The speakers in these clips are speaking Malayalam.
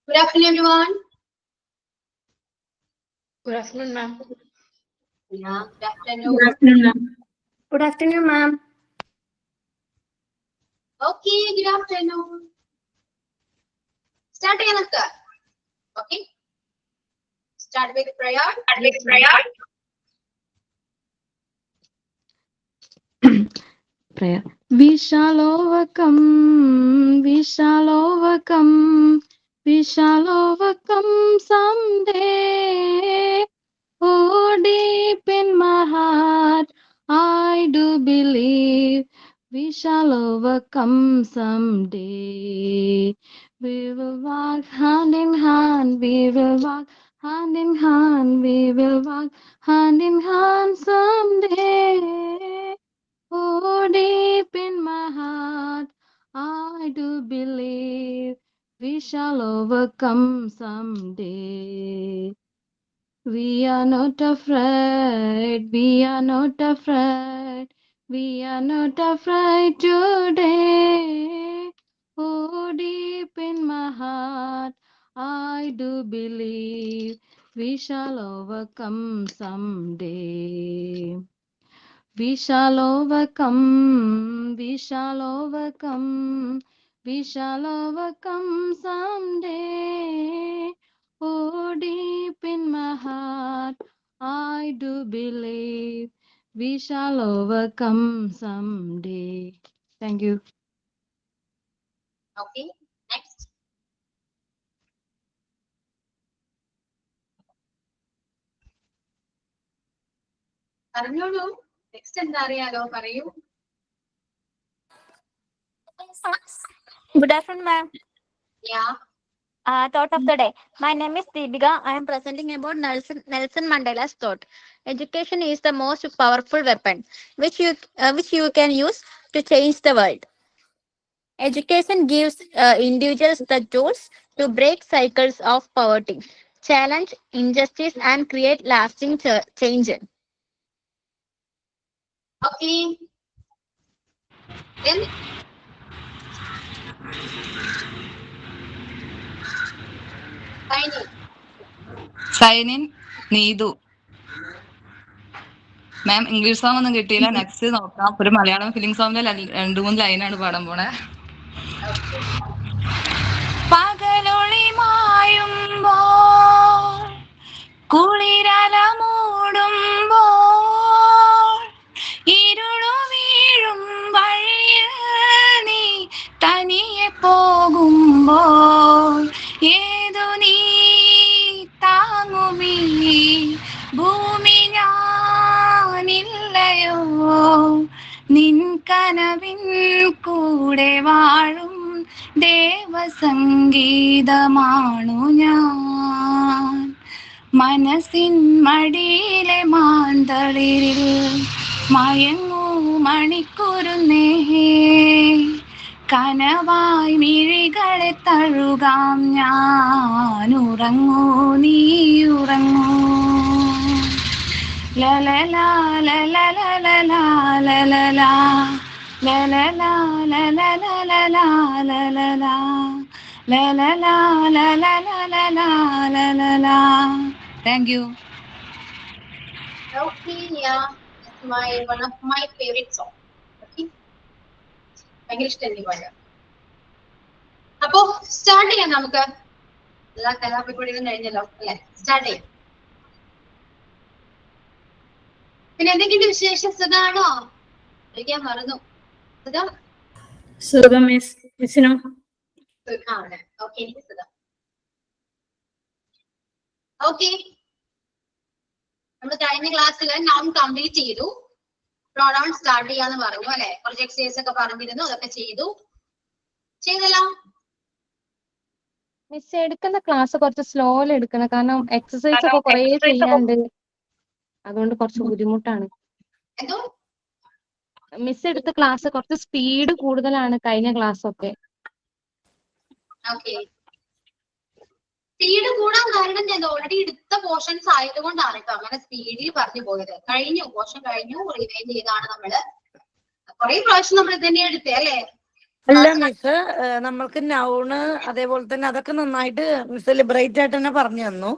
Good afternoon, everyone. Good afternoon, ma'am. Yeah, good afternoon. Good afternoon, ma'am. Good afternoon, ma'am. Okay, good afternoon. Start again. Okay. Start with prayer. Prayer. We shall overcome. We shall overcome. We shall overcome someday. Oh, deep in my heart, I do believe we shall overcome someday. We will walk hand in hand. We will walk hand in hand. We will walk hand in hand someday. Oh, deep in my heart, I do believe we shall overcome someday. We are not afraid, we are not afraid, we are not afraid today. Oh, deep in my heart, I do believe we shall overcome someday. We shall overcome, we shall overcome, we shall overcome someday. Oh, deep in my heart, I do believe we shall overcome someday. Thank you. Okay, next. പറഞ്ഞോളൂ. Next എന്താ അറിയാലോ, പറയൂ. Good afternoon, ma'am. Yeah. Thought of the day. My name is Deepika. I am presenting about Nelson Mandela's thought. Education is the most powerful weapon which you can use to change the world. Education gives individuals the tools to break cycles of poverty, challenge injustice, and create lasting change. Okay. Then Sign in Needu. Ma'am English song ഒന്നും കിട്ടിയില്ല. നെക്സ്റ്റ് നോക്കാം. ഒരു മലയാളം ഫിലിം സോങ്ങിലെ 2-3 ലൈനാണ് പാടാൻ പോണേ. പകലൊളി മായുമ്പോൾ കുളിരല മൂടുമ്പോൾ ഇരുളു വീഴും വഴിയിൽ നീ തനിയെ പോകുമ്പോൾ ഏതു നീ താങ്ങുമീ ഭൂമി ഞാനില്ലയോ നിൻ കനവിൻ കൂടെ വാഴും ദേവസംഗീതമാണു ഞാൻ മനസ്സിൻ മടിയിലെ മാന്തളിരിൽ മയങ്ങൂ മണിക്കുരുന്നേ കനവായി മിഴികളെ തഴുകാം ഞാൻ ഉറങ്ങൂ നീ ഉറങ്ങൂ ലലലാ ലലലാ ലലാ ലലലാ ലലലാ ലലലാ ലലലാ ലലലാ ലലലാ ലലലാ. Thank you. Okay, yeah. It's one of my favorite songs. Okay. ഭയങ്കര ഇഷ്ടമല്ലേ പാടുക. അപ്പോ സ്റ്റാർട്ട് ചെയ്യാം നമുക്ക്. എല്ലാ കലാപരിപാടികളും കഴിഞ്ഞല്ലോ അല്ലെ? സ്റ്റാർട്ട് ചെയ്യാം. പിന്നെ എന്തെങ്കിലും വിശേഷം? സുഖാണോ? കഴിക്കാൻ മറന്നു. സുഖം? സുഖം മിസ്സിനോ? സുഖാണ്. ഓക്കെ, എനിക്ക് സുഖം. ഓക്കെ, നമ്മൾ കഴിഞ്ഞ ക്ലാസ്സിൽ നൗൺ കംപ്ലീറ്റ് ചെയ്തു. പ്രൊനൗൺ സ്റ്റാർട്ട് ചെയ്യാന്ന് പറഞ്ഞു അല്ലെ? കുറച്ച് എക്സസൈസ് ഒക്കെ പറഞ്ഞിരുന്നു, അതൊക്കെ ചെയ്തല്ലോ. മിസ് എടുക്കുന്ന ക്ലാസ് കുറച്ച് സ്ലോയിൽ എടുക്കണം, കാരണം എക്സസൈസ് ഒക്കെ കുറെ ചെയ്യാണ്ട്, അതുകൊണ്ട് കുറച്ച് ബുദ്ധിമുട്ടാണ്. എന്തോ മിസ് എടുത്ത ക്ലാസ് കുറച്ച് സ്പീഡ് കൂടുതലാണ് കഴിഞ്ഞ ക്ലാസ് ഒക്കെ. ഓക്കെ, സ്പീഡ് കൂടാൻ കാരണം ഞാൻ ഓൾറെഡി എടുത്ത പോർഷൻസ് ആയതുകൊണ്ടാണ് കേട്ടോ അങ്ങനെ സ്പീഡിൽ പറഞ്ഞു പോയത്. പോർഷൻ കഴിഞ്ഞു, റിവൈൻഡ് ചെയ്താണ് നമ്മള്. കുറെ പ്രാവശ്യം നമ്മൾ ഇത് തന്നെ എടുത്തേ അല്ലേ? അല്ല മിസ്, നമ്മൾക്ക് നൗണ് അതേപോലെ തന്നെ അതൊക്കെ നന്നായിട്ട് മിസ് ലിബറേറ്റ് ആയിട്ട് തന്നെ പറഞ്ഞു തന്നു.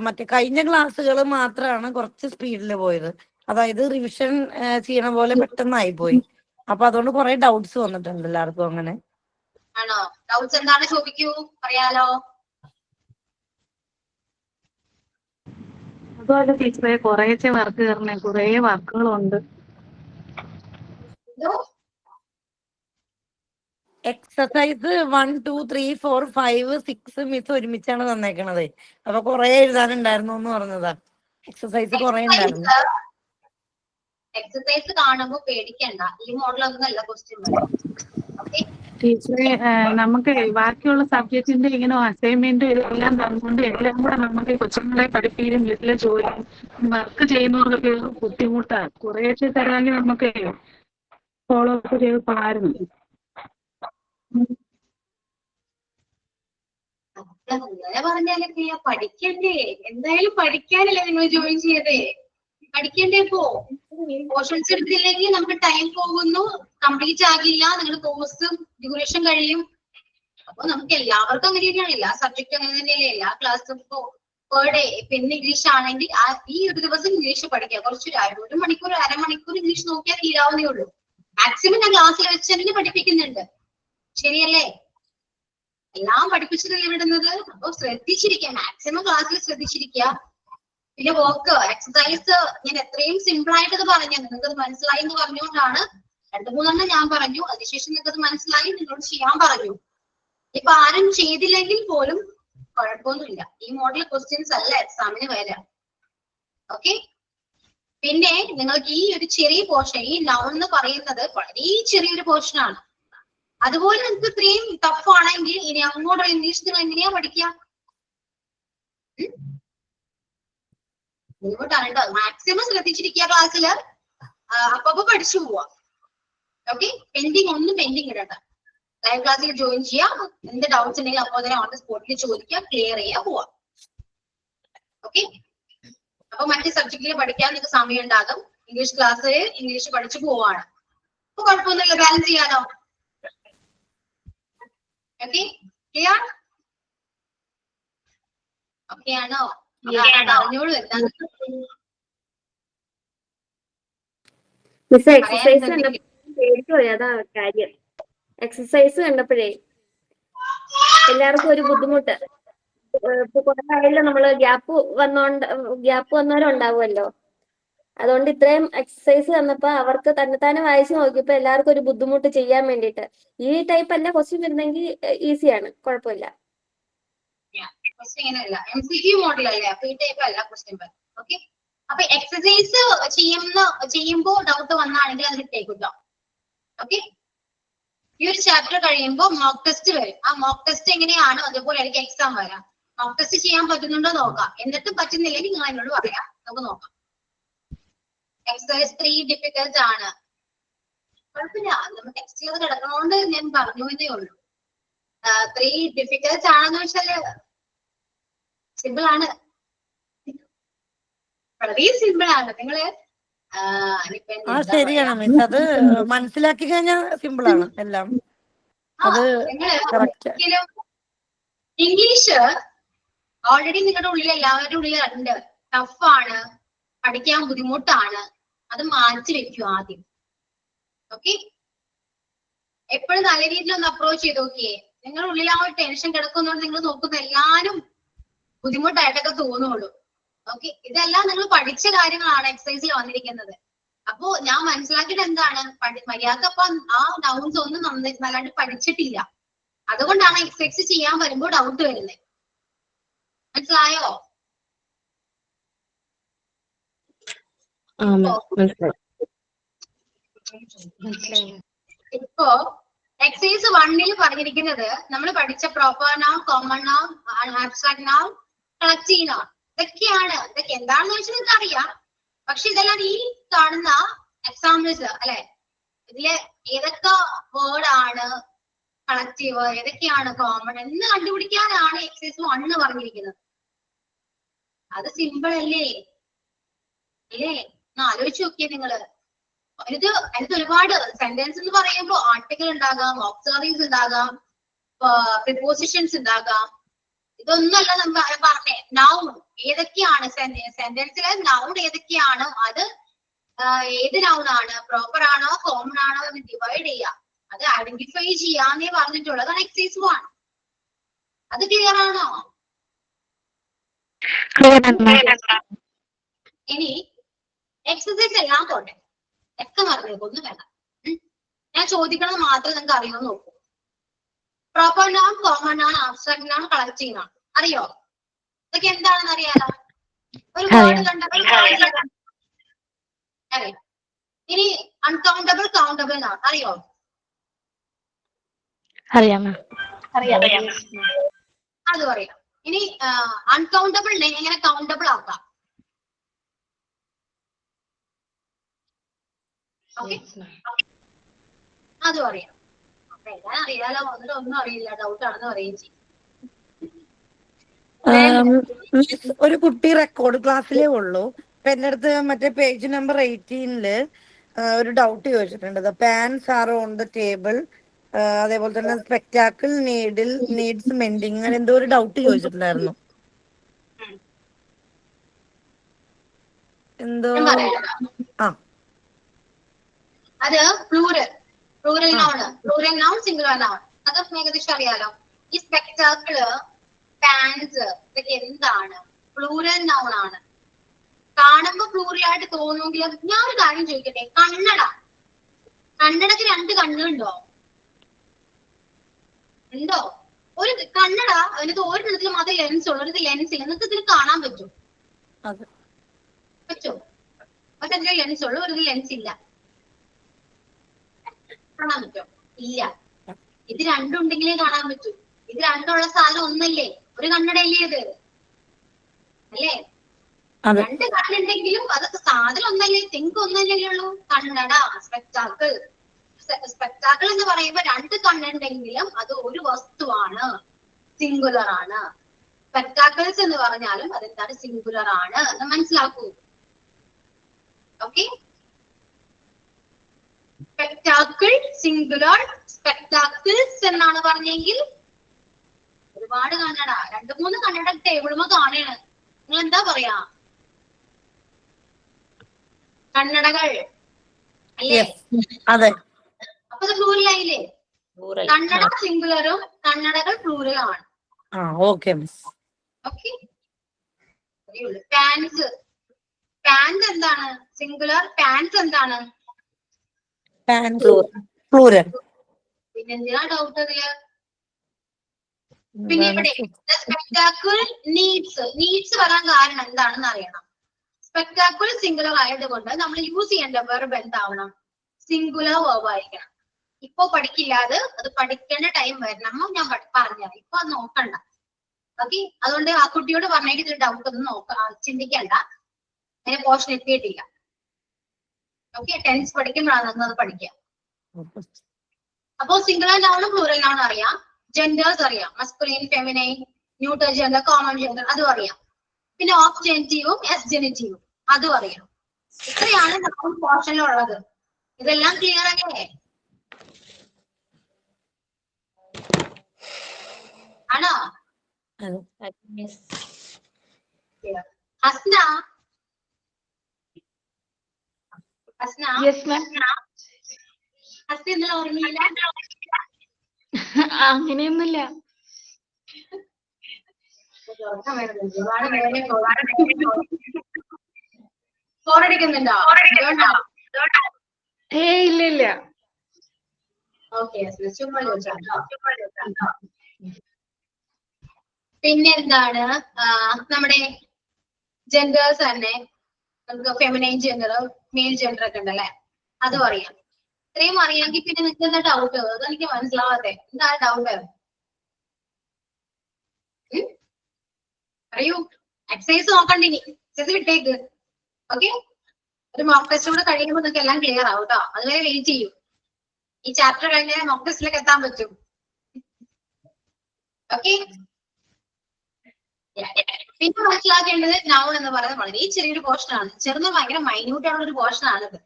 മറ്റേ കഴിഞ്ഞ ക്ലാസ്സുകൾ മാത്രമാണ് കുറച്ച് സ്പീഡിൽ പോയത്. അതായത് റിവിഷൻ ചെയ്യണ പോലെ പെട്ടെന്നായി പോയി. അപ്പൊ അതുകൊണ്ട് കുറെ ഡൗട്ട്സ് വന്നിട്ടുണ്ട് എല്ലാവർക്കും. അങ്ങനെ ആണോ? ഡൗട്ട്സ് എന്താണ് ചോദിക്കൂ, പറയാലോ. അതുപോലെ ടീച്ചറെ കുറേശ്ശെ വർക്ക് തരണേ, കുറേ വർക്കുകളുണ്ട്. എക്സസൈസ് 1, 2, 3, 4, 5, 6 മിസ് ഒരുമിച്ചാണ് തന്നേക്കണത്. അപ്പൊ കുറെ എഴുതാനുണ്ടായിരുന്നു എന്ന് പറഞ്ഞതാ. എക്സസൈസ് കുറെ ഉണ്ടായിരുന്നു. എക്സസൈസ് കാണുമ്പോ പേടിക്കണ്ട, ഈ മോഡലൊന്നല്ല ക്വസ്റ്റ്യൻ വരാം. ഓക്കെ, ടീച്ചറെ നമുക്ക് ബാക്കിയുള്ള സബ്ജക്റ്റിന്റെ ഇങ്ങനെ അസൈൻമെന്റ് എല്ലാം തന്നുകൊണ്ട് എല്ലാം കൂടെ നമുക്ക് കൊച്ചുങ്ങളെ പഠിപ്പിക്കും, വീട്ടിലെ ജോലി വർക്ക് ചെയ്യുന്നവർക്കൊക്കെ ബുദ്ധിമുട്ടാണ്. കുറേശ്ശെ തരാമെങ്കിൽ നമുക്ക് ഫോളോ അപ്പ് ചെയ്ത് പോകാമായിരുന്നു. അങ്ങനെ പറഞ്ഞാലൊക്കെ പഠിക്കണ്ടേ? എന്തായാലും പഠിക്കാനല്ലേ നിങ്ങൾ ജോയിൻ ചെയ്തേ, പഠിക്കണ്ടേ? ഇപ്പോ പോർഷൻസ് എടുത്തില്ലെങ്കിൽ നമുക്ക് ടൈം പോകുന്നു, കംപ്ലീറ്റ് ആകില്ല, നിങ്ങളുടെ കോഴ്സ് ഡ്യൂറേഷൻ കഴിയും. അപ്പൊ നമുക്ക് എല്ലാവർക്കും അങ്ങനെ തന്നെയാണ്, എല്ലാ സബ്ജക്റ്റും അങ്ങനെ തന്നെയല്ലേ, എല്ലാ ക്ലാസ്സും ഇപ്പോ പെർ ഡേ. ഇപ്പൊ ഇന്ന് ഇംഗ്ലീഷ് ആണെങ്കിൽ ഈ ഒരു ദിവസം ഇംഗ്ലീഷ് പഠിക്കുക, കുറച്ച് 1 മണിക്കൂർ 1/2 മണിക്കൂർ ഇംഗ്ലീഷ് നോക്കിയാൽ തീരാവുന്നേ ഉള്ളൂ. മാക്സിമം ഞാൻ ക്ലാസ്സിൽ വെച്ച് തന്നെ പഠിപ്പിക്കുന്നുണ്ട്, ശരിയല്ലേ? എല്ലാം പഠിപ്പിച്ചിട്ടല്ലേ വിടുന്നത്. അപ്പൊ ശ്രദ്ധിച്ചിരിക്കുക, മാക്സിമം ക്ലാസ്സിൽ ശ്രദ്ധിച്ചിരിക്കുക. പിന്നെ വർക്ക് എക്സസൈസ് ഞാൻ എത്രയും സിമ്പിൾ ആയിട്ട് അത് പറഞ്ഞു, നിങ്ങൾക്ക് അത് മനസ്സിലായി എന്ന് പറഞ്ഞുകൊണ്ടാണ് 2-3 ഞാൻ പറഞ്ഞു. അതിനുശേഷം നിങ്ങൾക്ക് അത് മനസ്സിലായി, നിങ്ങളോട് ചെയ്യാൻ പറഞ്ഞു. ഇപ്പൊ ആരും ചെയ്തില്ലെങ്കിൽ പോലും കുഴപ്പമൊന്നുമില്ല, ഈ മോഡൽ ക്വസ്റ്റ്യൻസ് അല്ല എക്സാമിന് വരാം. ഓക്കെ, പിന്നെ നിങ്ങൾക്ക് ഈ ഒരു ചെറിയ പോർഷൻ, ഈ നൗൺ എന്ന് പറയുന്നത് വളരെ ചെറിയൊരു പോർഷൻ ആണ്. അതുപോലെ നിങ്ങൾക്ക് ഇത്രയും ടഫ് ആണെങ്കിൽ ഇനി അങ്ങോട്ടുള്ള ഇംഗ്ലീഷ് നിങ്ങൾ എങ്ങനെയാ പഠിക്കുക? ബുദ്ധിമുട്ടാണ് കേട്ടോ. മാക്സിമം ശ്രദ്ധിച്ചിരിക്കുക ക്ലാസ്സിൽ, അപ്പൊ പഠിച്ചു പോവാ. ഓക്കെ, ഒന്നും പെൻഡിങ് ഇടണ്ട. ലൈവ് ക്ലാസ്സിൽ ജോയിൻ ചെയ്യാം, എന്ത് ഡൗട്ട്സ് ഉണ്ടെങ്കിലും അപ്പോൾ തന്നെ ഓൺ ദ സ്പോട്ടിൽ ചോദിക്കുക, ക്ലിയർ ചെയ്യാ പോവാ. ഓക്കെ, അപ്പൊ മറ്റു സബ്ജക്റ്റിൽ പഠിക്കാൻ നിങ്ങൾക്ക് സമയം ഉണ്ടാകും. ഇംഗ്ലീഷ് ക്ലാസ്സിൽ ഇംഗ്ലീഷ് പഠിച്ചു പോവാണ്, അപ്പൊ കുഴപ്പമൊന്നുമില്ല, ബാലൻസ് ചെയ്യാനോ. Okay, clear? ഓക്കെ ആണോ? അറിഞ്ഞോളൂ എന്താണ് എക്സസൈസ് പേടിച്ചു, അതാ കാര്യം. എക്സസൈസ് കണ്ടപ്പോഴേ എല്ലാവർക്കും ഒരു ബുദ്ധിമുട്ട്. ഇപ്പൊ കുറെ ആയല്ലോ നമ്മള് ഗ്യാപ്പ് വന്നവരുണ്ടാവുമല്ലോ. അതുകൊണ്ട് ഇത്രയും എക്സസൈസ് തന്നപ്പോ അവർക്ക് തന്നെത്താനെ വായിച്ചു നോക്കിയപ്പോ എല്ലാവർക്കും ഒരു ബുദ്ധിമുട്ട് ചെയ്യാൻ വേണ്ടിയിട്ട്. ഈ ടൈപ്പ് അല്ല ക്വസ്റ്റ്യൻ വരുന്നെങ്കിൽ ഈസിയാണ്, കുഴപ്പമില്ല. ക്വസ്റ്റ്യൻ MCQ മോഡൽ അല്ലേ, അപ്പൊ ഈ ടൈപ്പ് അല്ല ക്വസ്റ്റ്യൻ. ഓക്കെ, അപ്പൊ എക്സസൈസ് ചെയ്യുമ്പോ ഡൗട്ട് വന്നാണെങ്കിൽ അത് ഇട്ടേക്കുട്ടോ. ഓക്കെ, ഈ ഒരു ചാപ്റ്റർ കഴിയുമ്പോ മോക്ക് ടെസ്റ്റ് വരും. ആ മോക്ക് ടെസ്റ്റ് എങ്ങനെയാണോ അതേപോലെ എനിക്ക് എക്സാം വരാം. മോക്ക് ടെസ്റ്റ് ചെയ്യാൻ പറ്റുന്നുണ്ടോ നോക്കാം, എന്നിട്ടും പറ്റുന്നില്ലെങ്കിൽ നിങ്ങൾ എന്നോട് പറയാം, നമുക്ക് നോക്കാം. എക്സസൈസ് 3 ഡിഫിക്കൽട്ട് ആണ്, കുഴപ്പമില്ല, നമ്മൾ ടെക്സ്റ്റിൽ അത് കിടക്കണോണ്ട് ഞാൻ പറഞ്ഞു എന്നേ ഉള്ളൂ. 3 ഡിഫിക്കൽട്ട് ആണെന്ന് വെച്ചാല് സിമ്പിൾ ആണ്, വളരെ സിമ്പിൾ ആണ്. നിങ്ങള് ശരിയാണ് മിസ്, അത് മനസ്സിലാക്കി കഴിഞ്ഞാൽ സിമ്പിൾ ആണ് എല്ലാം. അത് ഇംഗ്ലീഷ് ഓൾറെഡി നിങ്ങളുടെ ഉള്ളിൽ എല്ലാവരുടെ ഉള്ളിൽ ഉണ്ട്, ടഫാണ്, പഠിക്കാൻ ബുദ്ധിമുട്ടാണ്, അത് മാറ്റി വെക്കൂ ആദ്യം. ഓക്കെ, എപ്പോഴും നല്ല രീതിയിൽ ഒന്ന് അപ്രോച്ച് ചെയ്ത് നോക്കിയേ. നിങ്ങളുടെ ഉള്ളിൽ ആ ഒരു ടെൻഷൻ കിടക്കുന്നതുകൊണ്ട് നിങ്ങൾ നോക്കുന്ന എല്ലാരും ബുദ്ധിമുട്ടായിട്ടൊക്കെ തോന്നുള്ളൂ. ഓക്കെ, ഇതെല്ലാം നിങ്ങൾ പഠിച്ച കാര്യങ്ങളാണ് എക്സസൈസിൽ വന്നിരിക്കുന്നത്. അപ്പോ ഞാൻ മനസ്സിലാക്കിയിട്ട് എന്താണ്, മര്യാദക്കപ്പം ആ ഡൗട്ട്സ് ഒന്നും നന്നായിട്ട് പഠിച്ചിട്ടില്ല. അതുകൊണ്ടാണ് എക്സസൈസ് ചെയ്യാൻ വരുമ്പോൾ ഡൗട്ട് വരുന്നത്. മനസ്സിലായോ? ഇപ്പോ എക്സസൈസ് 1 പറഞ്ഞിരിക്കുന്നത് നമ്മൾ പഠിച്ച proper noun, common noun, abstract noun, collective noun, ഇതൊക്കെയാണ്. ഇതൊക്കെ എന്താണെന്ന് വെച്ചാൽ നിങ്ങൾക്ക് അറിയാം. പക്ഷെ ഇതെല്ലാം ഈ കാണുന്ന എക്സാമ്പിൾസ് അല്ലെ, ഇതില് ഏതൊക്കെ വേർഡ് ആണ് കളക്റ്റീവ്, ഏതൊക്കെയാണ് കോമൺ എന്ന് കണ്ടുപിടിക്കാനാണ് എക്സസൈസ് 1 പറഞ്ഞിരിക്കുന്നത്. അത് സിമ്പിൾ അല്ലേ? ഒന്ന് ആലോചിച്ച് നോക്കിയേ നിങ്ങള്. അതിനകത്ത് ഒരുപാട് സെന്റൻസ് എന്ന് പറയുമ്പോൾ ആർട്ടിക്കിൾ ഉണ്ടാകാം, ഓക്സിലറീസ് ഉണ്ടാകാം, പ്രിപ്പോസിഷൻസ് ഉണ്ടാകാം. ഇതൊന്നല്ല നമ്മൾ പറഞ്ഞേ. നൗൺ ഏതൊക്കെയാണ് സെന്റൻസിലെ നൗൺ ഏതൊക്കെയാണോ അത് ഏത് നൗൺ ആണ്, പ്രോപ്പർ ആണോ കോമൺ ആണോ എന്ന് ഡിവൈഡ് ചെയ്യാം, അത് ഐഡന്റിഫൈ ചെയ്യാന്നേ പറഞ്ഞിട്ടുള്ളൂ. അതാണ് എക്സസൈസ് 1. അത് ക്ലിയർ ആണോ? ഇനി എക്സസൈസ് എല്ലാം പോട്ടെ, ഒക്കെ മറന്നേക്കും, ഒന്നും വേണ്ട. ഞാൻ ചോദിക്കണത് മാത്രം നിങ്ങൾക്ക് അറിയുമെന്ന് നോക്കൂ. Proper noun, common noun, abstract noun, collective noun അറിയോ? ഇതൊക്കെ എന്താണെന്ന് അറിയാലോ? ഒരു വേർഡ് കണ്ടപ്പോൾ അറിയാം. ഇനി അൺകൗണ്ടബിൾ, കൗണ്ടബിൾ നൗൺ അറിയോ? അത് പറയാം. ഇനി അൺകൗണ്ടബിളിനെ എങ്ങനെ കൗണ്ടബിൾ ആക്കാം? ഓക്കെ, അത് പറയാം. എല്ലാം അറിയാലോ, വന്നിട്ട് ഒന്നും അറിയില്ല, ഡൗട്ട് ആണെന്ന് പറയുകയും ചെയ്യും. ഒരു കുട്ടി റെക്കോർഡ് ക്ലാസ്സിലേ ഉള്ളൂ. അപ്പൊ എന്റെ അടുത്ത് മറ്റേ പേജ് നമ്പർ 18 ഒരു ഡൗട്ട് ചോദിച്ചിട്ടുണ്ട്. Pans are on the table, അതേപോലെ തന്നെ സ്പെക്ടാക്കിൾ നീഡ്സ് മെൻഡിങ്, അങ്ങനെ എന്തോ ഒരു ഡൗട്ട് ചോദിച്ചിട്ടുണ്ടായിരുന്നു. എന്തോ അത് പ്ലൂറൽ നൗൺ, സിംഗുലർ നൗൺ, അത് ഏകദേശം അറിയാലോ. ഈ സ്പെക്ടാക്കിള്, പാൻസ് ഇതൊക്കെ എന്താണ്? പ്ലൂറൽ നൗൺ ആണ്. കാണുമ്പോ പ്ലൂറൽ ആയിട്ട് തോന്നുമെങ്കിലും ഞാൻ ഒരു കാര്യം ചോദിക്കട്ടെ, കണ്ണടക്ക് 2 കണ്ണുണ്ടോ? ഉണ്ടോ? ഒരു കണ്ണട അതിനകത്ത് ഒരിടത്തിൽ മാത്രമേ ലെൻസ് ഉള്ളൂ, ഒരു ലെൻസ് ഇല്ല. നിങ്ങൾക്ക് ഇതിൽ കാണാൻ പറ്റും? പറ്റും. മറ്റേ ലെൻസ് ഉള്ളൂ, ഒരു ലെൻസ് ഇല്ല. കാണാൻ പറ്റും? ഇല്ല. ഇത് രണ്ടുണ്ടെങ്കിലേ കാണാൻ പറ്റൂ. ഇത് രണ്ടുള്ള സാധനം ഒന്നല്ലേ? ഒരു കണ്ണടയല്ലേ ഇത്? അല്ലേ? 2 കണ്ണുണ്ടെങ്കിലും അതൊക്കെ സാധനം ഒന്നല്ലേ? തിങ്ക് ഒന്നല്ലേ ഉള്ളൂ? കണ്ണട, സ്പെക്ടാക്കിൾ. സ്പെക്ടാക്കിൾ എന്ന് പറയുമ്പോ 2 കണ്ണുണ്ടെങ്കിലും അത് ഒരു വസ്തുവാണ്, സിംഗുലർ ആണ്. സ്പെക്ടാക്കിൾസ് എന്ന് പറഞ്ഞാലും അതെന്താണ്? സിംഗുലർ ആണ് എന്ന് മനസ്സിലാക്കൂ. ഓക്കെ, സ്പെക്ടാക്കിൾ സിംഗുലർ, സ്പെക്ടാക്കിൾസ് എന്നാണ് പറഞ്ഞെങ്കിൽ ഒരുപാട് കണ്ണട, 2-3 കണ്ണട ടേബിളുമ കാണാണ്. നിങ്ങൾ എന്താ പറയാ? കണ്ണടകൾ അല്ലേ? അതെ. അപ്പൊ ഇത് പ്ലൂറലായില്ലേ? കണ്ണട സിംഗുലറും കണ്ണടകൾ പ്ലൂറലും ആണ്. ഓക്കെ. പാൻസ് എന്താണ്? സിംഗുലർ. പാൻസ് എന്താണ്? പ്ലൂറൽ. പിന്നെന്തിനാ ഡൗട്ട് അതില്? പിന്നെ ഇവിടെ സ്പെക്ടാക്കിൾ നീഡ്സ് വരാൻ കാരണം എന്താണെന്ന് അറിയണം. സ്പെക്ടാക്കിൾ സിംഗുലർ ആയതുകൊണ്ട് നമ്മൾ യൂസ് ചെയ്യേണ്ട വെർബ് എന്താവണം? സിംഗുലർ വെർബ് ആയിരിക്കണം. ഇപ്പൊ പഠിക്കില്ലാതെ അത് പഠിക്കേണ്ട ടൈം വരണം. ഞാൻ പറഞ്ഞത് ഇപ്പൊ അത് നോക്കണ്ട. ഓക്കെ, അതുകൊണ്ട് ആ കുട്ടിയോട് പറഞ്ഞേക്ക് ഇതിൽ ഡൗട്ട് ഒന്നും ചിന്തിക്കണ്ട. അതിന് പോർഷൻ എത്തിയിട്ടില്ല. ഓക്കെ, ടെൻസ് പഠിക്കുമ്പോഴാണ് അത് പഠിക്കാം. അപ്പോ സിംഗുലർ നൗണും പ്ലൂറൽ നൗണും അറിയാം. ജെൻഡേഴ്സ് അറിയാം, masculine, feminine, neutral gender, common gender, അതും അറിയാം. പിന്നെ ഓഫ് ജെനിറ്റീവും എസ് ജെനിറ്റീവും അതും അറിയാം. ഇത്രയാണ് നൗൺ പോർഷനിലുള്ളത്. ഇതെല്ലാം ക്ലിയർ അല്ലേ? ആണോ? ഹസ്ന ഇന്നലെ ഉറങ്ങിയില്ല? അങ്ങനെയൊന്നുമില്ല. ബോറടിക്കുന്നുണ്ടോ? ഇല്ല. ഓക്കെ, ചുമ്മാ ചോദിച്ചാ. പിന്നെ എന്താണ് നമ്മുടെ ജെൻഡേഴ്സ് തന്നെ? നമുക്ക് ഫെമിനൈൻ ജെൻഡർ, മെയിൽ ജെൻഡർ ഒക്കെ ഉണ്ടല്ലേ? അതും അറിയാം. ഇത്രയും അറിയാമെങ്കിൽ പിന്നെ നിങ്ങൾക്ക് എന്താ ഡൗട്ട്? അതെനിക്ക് മനസ്സിലാവാതെ. എന്താ ഡൗട്ട്? അറിയൂ. എക്സസൈസ് നോക്കണ്ടിനി, എക്സസൈസ് വിട്ടേക്ക്. ഓക്കെ, ഒരു മോക്ക് ടെസ്റ്റ് കൂടെ കഴിയുമ്പോൾ നിങ്ങൾക്ക് എല്ലാം ക്ലിയർ ആവും കേട്ടോ. അതുവരെ വെയിറ്റ് ചെയ്യൂ. ഈ ചാപ്റ്റർ കഴിഞ്ഞാൽ മോക്ക് ടെസ്റ്റിലേക്ക് എത്താൻ പറ്റും. ഓക്കെ, പിന്നെ മനസ്സിലാക്കേണ്ടത് നൗൺ എന്ന് പറയുന്നത് വളരെ ചെറിയൊരു പോർഷൻ ആണ്. ചെറുത് ഭയങ്കര മൈന്യൂട്ട് ആയിട്ടുള്ള ഒരു പോർഷൻ ആണിത്.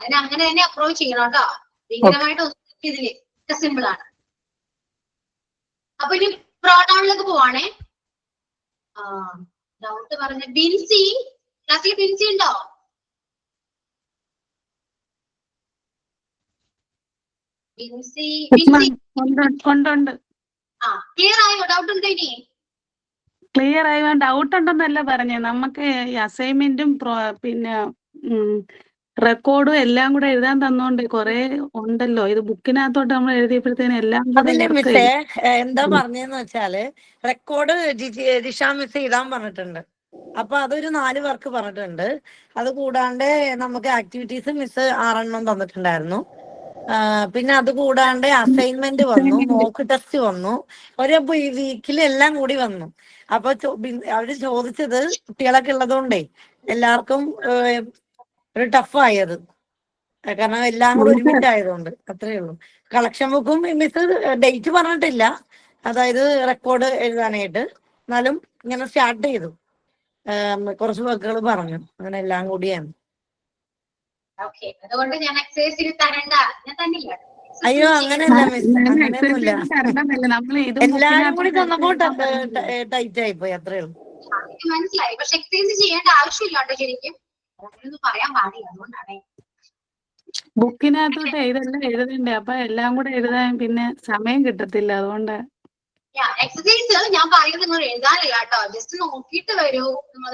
അതിനെ അങ്ങനെ തന്നെ അപ്രോച്ച് ചെയ്യണം കേട്ടോ. ഭീകരമായിട്ട് ഒന്നും ഇതില് സിമ്പിൾ ആണ്. അപ്പൊ ഇനി പ്രോണൗണിലേക്ക് പോവാണേ. ഡൗട്ട് പറഞ്ഞ ബിൻസി, ക്ലാസ്സിൽ ബിൻസി ഉണ്ടോ? ബിൻസി ഉണ്ട്. ആ ക്ലിയർ ആയോ? ഡൗട്ട് ഉണ്ടോ ഇനി? ക്ലിയർ ആയ ഡൗട്ട് ഉണ്ടെന്നല്ല പറഞ്ഞേ. നമുക്ക് ഈ അസൈൻമെന്റും പിന്നെ റെക്കോർഡും എല്ലാം കൂടെ എഴുതാൻ തന്നോണ്ട് കൊറേ ഉണ്ടല്ലോ. ഇത് ബുക്കിനകത്തോട്ട് നമ്മൾ എഴുതിയപ്പോഴത്തേനും എല്ലാം കൂടെ അതില്ലേ ഇവർക്ക് മിസ്സേ എന്താ പറഞ്ഞെന്ന് വെച്ചാല് റെക്കോർഡ് ദിശ മിസ് എഴുതാൻ പറഞ്ഞിട്ടുണ്ട്. അപ്പൊ അതൊരു 4 വർക്ക് പറഞ്ഞിട്ടുണ്ട്. അത് കൂടാണ്ട് നമുക്ക് ആക്ടിവിറ്റീസ് മിസ് 6 തന്നിട്ടുണ്ടായിരുന്നു. പിന്നെ അത് കൂടാണ്ട് അസൈൻമെന്റ് വന്നു, മോക്ക് ടെസ്റ്റ് വന്നു, ഒരു വീക്കിൽ എല്ലാം കൂടി വന്നു. അപ്പൊ അവര് ചോദിച്ചത് കുട്ടികളൊക്കെ ഉള്ളതുകൊണ്ടേ എല്ലാവർക്കും ഒരു ടഫായത്, കാരണം എല്ലാം കൂടെ ഒരുമിച്ച് ആയതുകൊണ്ട്. അത്രേ ഉള്ളൂ. കളക്ഷൻ ബുക്കും മിസ് ഡേറ്റ് പറഞ്ഞിട്ടില്ല, അതായത് റെക്കോർഡ് എഴുതാനായിട്ട്. എന്നാലും ഇങ്ങനെ സ്റ്റാർട്ട് ചെയ്തു, കുറച്ച് വർക്കുകൾ പറഞ്ഞു. അങ്ങനെ എല്ലാം കൂടിയാണ്. അതുകൊണ്ട് ഞാൻ എക്സസൈസിൽ തരണ്ട, ഞാൻ തന്നില്ല. അയ്യോ അങ്ങനെയല്ല മിസ്, അങ്ങനെയൊന്നുമില്ല. നമ്മൾ ഇത് എല്ലാരും കൂടി തന്നപ്പോ ടൈറ്റ് ആയിപ്പോയി, അത്രേ ഉള്ളൂ. എനിക്ക് മനസ്സിലായി. പക്ഷെ എക്സസൈസ് ചെയ്യേണ്ട ആവശ്യമില്ലാണ്ട് ശരിക്കും അങ്ങനെയൊന്നും പറയാൻ പാടില്ല. അതുകൊണ്ടാണ് ബുക്കിനകത്തോട്ട് ഇതെല്ലാം എഴുതണ്ടേ. അപ്പൊ എല്ലാം കൂടെ എഴുതാൻ പിന്നെ സമയം കിട്ടത്തില്ല. അതുകൊണ്ട് എക്സസൈസ് ഞാൻ പറയുന്നത് നിങ്ങൾ എഴുതാനല്ല കേട്ടോ. ജസ്റ്റ് നോക്കിയിട്ട് വരൂ, നമ്മൾ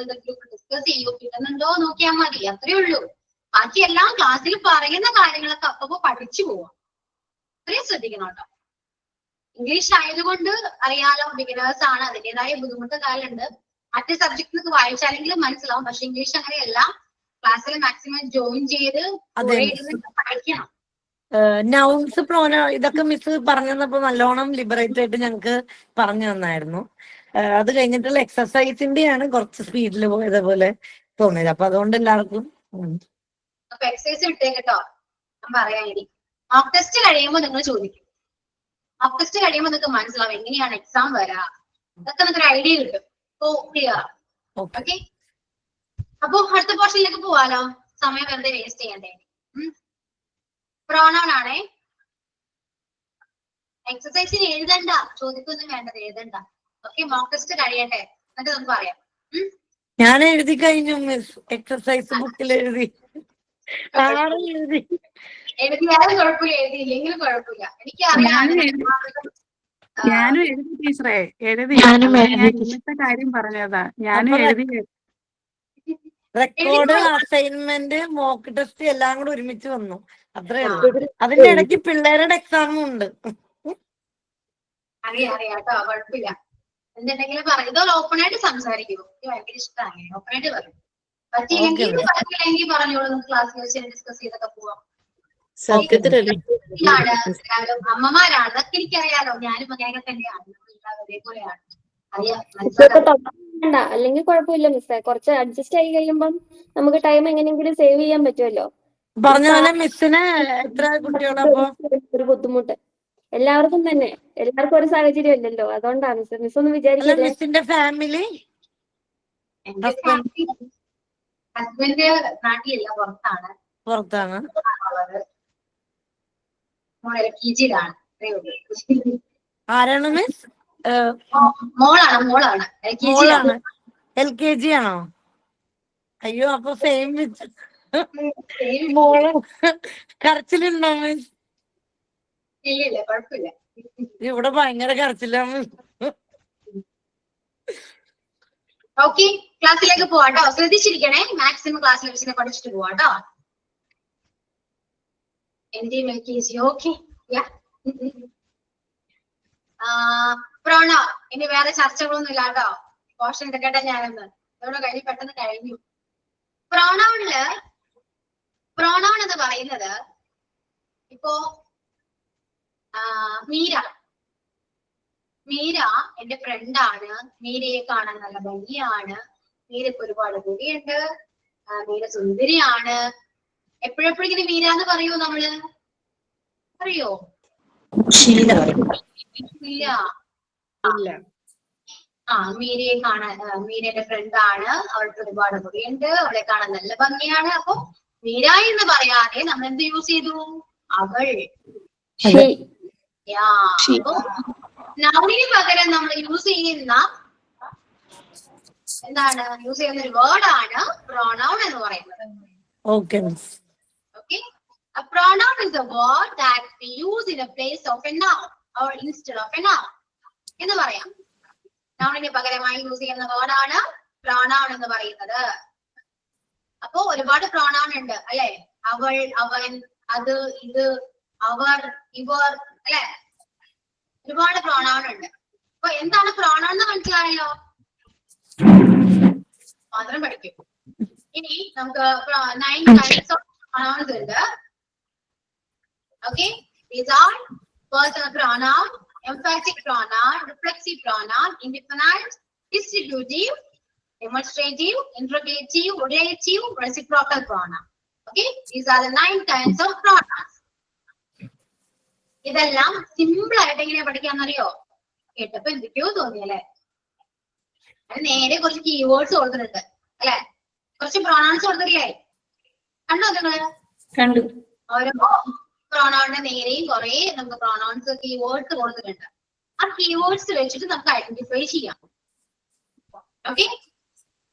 ഡിസ്കസ് ചെയ്യൂ, കിട്ടുന്നുണ്ടോ നോക്കിയാൽ മതി. അത്രേ ഉള്ളൂ. ബാക്കി എല്ലാം ക്ലാസ്സിൽ പറയുന്ന കാര്യങ്ങളൊക്കെ അപ്പൊ പഠിച്ചു പോവാം. അത്രയും ശ്രദ്ധിക്കണം കേട്ടോ. ഇംഗ്ലീഷ് ആയതുകൊണ്ട് അറിയാലോ, ബിഗിനേഴ്സ് ആണ്, അതിൻ്റെതായ ബുദ്ധിമുട്ട് കാര്യമുണ്ട്. മറ്റു സബ്ജക്റ്റിനൊക്കെ വായിച്ചാലെങ്കിലും മനസ്സിലാവും. പക്ഷെ ഇംഗ്ലീഷ് അങ്ങനെയല്ല. ക്ലാസ്സിൽ മാക്സിമം ജോയിൻ ചെയ്ത് പഠിക്കണം. നൗൺസ് ഇതൊക്കെ മിസ് പറഞ്ഞു തന്നപ്പോ നല്ലോണം ലിബറേറ്റ് ആയിട്ട് ഞങ്ങക്ക് പറഞ്ഞു തന്നായിരുന്നു. അത് കഴിഞ്ഞിട്ടുള്ള എക്സസൈസിന്റെയാണ് കുറച്ച് സ്പീഡിൽ പോയത് പോലെ തോന്നിയത്. അപ്പൊ അതുകൊണ്ട് എല്ലാവർക്കും അപ്പൊ എക്സസൈസ് വിട്ടേക്കട്ടോ. ഞാൻ പറയാൻ ഇനി മോക്ക് ടെസ്റ്റ് കഴിയുമ്പോൾ നിങ്ങൾ ചോദിക്കും. മോക്ക് ടെസ്റ്റ് കഴിയുമ്പോൾ നിങ്ങൾക്ക് മനസ്സിലാവും എങ്ങനെയാണ് എക്സാം വരാ. അതൊക്കെ നിങ്ങൾക്ക് ഒരു ഐഡിയ കിട്ടും. ക്ലിയർ. ഓക്കെ. അപ്പൊ അടുത്ത പോർഷനിലേക്ക് പോവാലോ, സമയം വെറുതെ വേസ്റ്റ് ചെയ്യണ്ടേ. പ്രോണൗൺ ആണേ. എക്സസൈസിന് എഴുതണ്ട, ചോദിക്കൊന്നും വേണ്ടത്, എഴുതണ്ട. ഓക്കെ, മോക്ക് ടെസ്റ്റ് കഴിയട്ടെ, എന്നിട്ട് നമുക്ക് പറയാം. ഞാൻ എഴുതി കഴിഞ്ഞു മിസ്, എക്സസൈസ് ബുക്കിൽ എഴുതി. എഴുതിയാലും കുഴപ്പമില്ല, എഴുതിയില്ലെങ്കിലും കുഴപ്പമില്ല. ഞാനും എഴുതി ടീച്ചറെ, എഴുതി. ഇന്നത്തെ കാര്യം പറഞ്ഞതാ. ഞാനും എഴുതി. റെക്കോർഡ്, അസൈൻമെന്റ്, മോക്ക് ടെസ്റ്റ് എല്ലാം കൂടെ ഒരുമിച്ച് വന്നു. അത്രേ ഉള്ളൂ. അതിന്റെ ഇടയ്ക്ക് പിള്ളേരുടെ എക്സാമും ഉണ്ട്. അറിയാം കേട്ടോ, കുഴപ്പമില്ല. എന്തുണ്ടെങ്കിലും പറയും. ഇതോ ഓപ്പൺ ആയിട്ട് സംസാരിക്കും. ഭയങ്കര ഇഷ്ടമാണ് ഓപ്പൺ ആയിട്ട് പറയും. പറ്റിയില്ലെങ്കിൽ പറഞ്ഞോളൂ, ക്ലാസ്സിൽ വെച്ച് ഡിസ്കസ് ചെയ്തൊക്കെ പോവാം. അമ്മമാരാണ്, അതൊക്കെ എനിക്കറിയാലോ. ഞാനും അങ്ങനെയൊക്കെ തന്നെയാണ്, അതേപോലെയാണ്. അല്ലെങ്കിൽ കുഴപ്പമില്ല മിസ്സേ. കുറച്ച് അഡ്ജസ്റ്റ് ആയി കഴിയുമ്പം നമുക്ക് ടൈം എങ്ങനെയെങ്കിലും സേവ് ചെയ്യാൻ പറ്റുമല്ലോ. പറഞ്ഞ പോലെ മിസ്സിന് എത്ര കുട്ടികളപ്പോ ഒരു ബുദ്ധിമുട്ട് എല്ലാവർക്കും തന്നെ, എല്ലാവർക്കും ഒരു സാഹചര്യം ഇല്ലല്ലോ. അതുകൊണ്ടാണ് മിസ് ഒന്നും വിചാരിക്കില്ല. മിസ്സിന്റെ ഫാമിലി ഹസ്ബൻഡ് നാട്ടിലില്ല, പുറത്താണ്. LKG-യിലാണ്. ആരാണ് മിസ്? മോളാണ്. LKG ആണോ? അയ്യോ, അപ്പൊ സെയിം മിസ്. മോള് കരച്ചിലുണ്ടോ മിസ്? ഇല്ല, കുഴപ്പമില്ല. ഇവിടെ ഭയങ്കര കരച്ചിലാണ്. ഓക്കെ, ക്ലാസ്സിലേക്ക് പോവാട്ടോ. ശ്രദ്ധിച്ചിരിക്കണേ. മാക്സിമം ക്ലാസ്സിൽ വെച്ചിട്ട് പഠിച്ചിട്ട് പോവാട്ടോ. എന്റെയും LKG. ഓക്കെ. പ്രോണൗൺ. ഇനി വേറെ ചർച്ചകളൊന്നും ഇല്ല കേട്ടോ. പോർഷൻ എടുക്കട്ടെ ഞാനൊന്ന്. ഇതോടെ കഴിഞ്ഞ് പെട്ടെന്ന് കഴിഞ്ഞു. പ്രോണൗൺ എന്ന് പറയുന്നത് ഇപ്പോ മീര എന്റെ ഫ്രണ്ടാണ്. മീരയെ കാണാൻ നല്ല ഭംഗിയാണ്. മീരക്ക് ഒരുപാട് മുടിയുണ്ട്. മീര സുന്ദരിയാണ്. എപ്പോഴെപ്പോഴെങ്കിലും മീര എന്ന് പറയൂ നമ്മള്? പറയോ? ഇല്ല. മീരയെ കാണാൻ, മീരയുടെ ഫ്രണ്ടാണ്. അവൾക്ക് ഒരുപാട് മുടിയുണ്ട്. അവളെ കാണാൻ നല്ല ഭംഗിയാണ്. അപ്പൊ മീര എന്ന് പറയാതെ നമ്മൾ എന്ത് യൂസ് ചെയ്തു? അവൾ. she, അപ്പൊ നൗണിന് പകരം നമ്മൾ യൂസ് ചെയ്യുന്ന എന്താണ്? യൂസ് ചെയ്യുന്ന ഒരു വേർഡാണ് പ്രോനൗൺ എന്ന് പറയുന്നത്. Okay miss. Okay, a pronoun is a word that we use in a place of a noun or instead of a noun. എന്ന് പറയാം. നൗണിന് പകരമായി യൂസ് ചെയ്യുന്ന വേർഡാണ് പ്രോനൗൺ എന്ന് പറയുന്നത്. അപ്പോ ഒരുപാട് പ്രോനൗൺ ഉണ്ട് അല്ലെ? അവൾ, അവൻ, അത്, ഇത്, അവർ, ഇവർ, അല്ലെ? ഒരുപാട് പ്രോനൗൺ ഉണ്ട്. അപ്പൊ എന്താണ് പ്രോനൗൺ എന്ന് മനസ്സിലായല്ലോ? മാത്രം പഠിക്കും. ഇനി നമുക്ക് 9 types of pronouns ഉണ്ട്. Okay, these are personal pronoun, emphatic pronoun, reflexive pronoun, indefinite, distributive, demonstrative, interrogative, relative, reciprocal pronoun. Okay, these are the 9 kinds of pronouns. ഇതെല്ലാം സിമ്പിൾ ആയിട്ട് എങ്ങനെയാ പഠിക്കാന്നറിയോ? കേട്ടപ്പോ എന്തൊക്കെയോ തോന്നിയല്ലേ? അത് നേരെ കുറച്ച് കീവേഡ്സ് കൊടുത്തിട്ടുണ്ട് അല്ലെ? കുറച്ച് പ്രോണൗൺസ് കൊടുത്തില്ലേ? കണ്ടോ നിങ്ങള്? കണ്ടു. ഓരോ പ്രോണൗണിന്റെ നേരെയും കുറെ നമുക്ക് പ്രോണൗൺസ് കീവേഡ്സ് കൊടുത്തിട്ടുണ്ട്. ആ കീവേഡ്സ് വെച്ചിട്ട് നമുക്ക് ഐഡന്റിഫൈ ചെയ്യാം. Okay,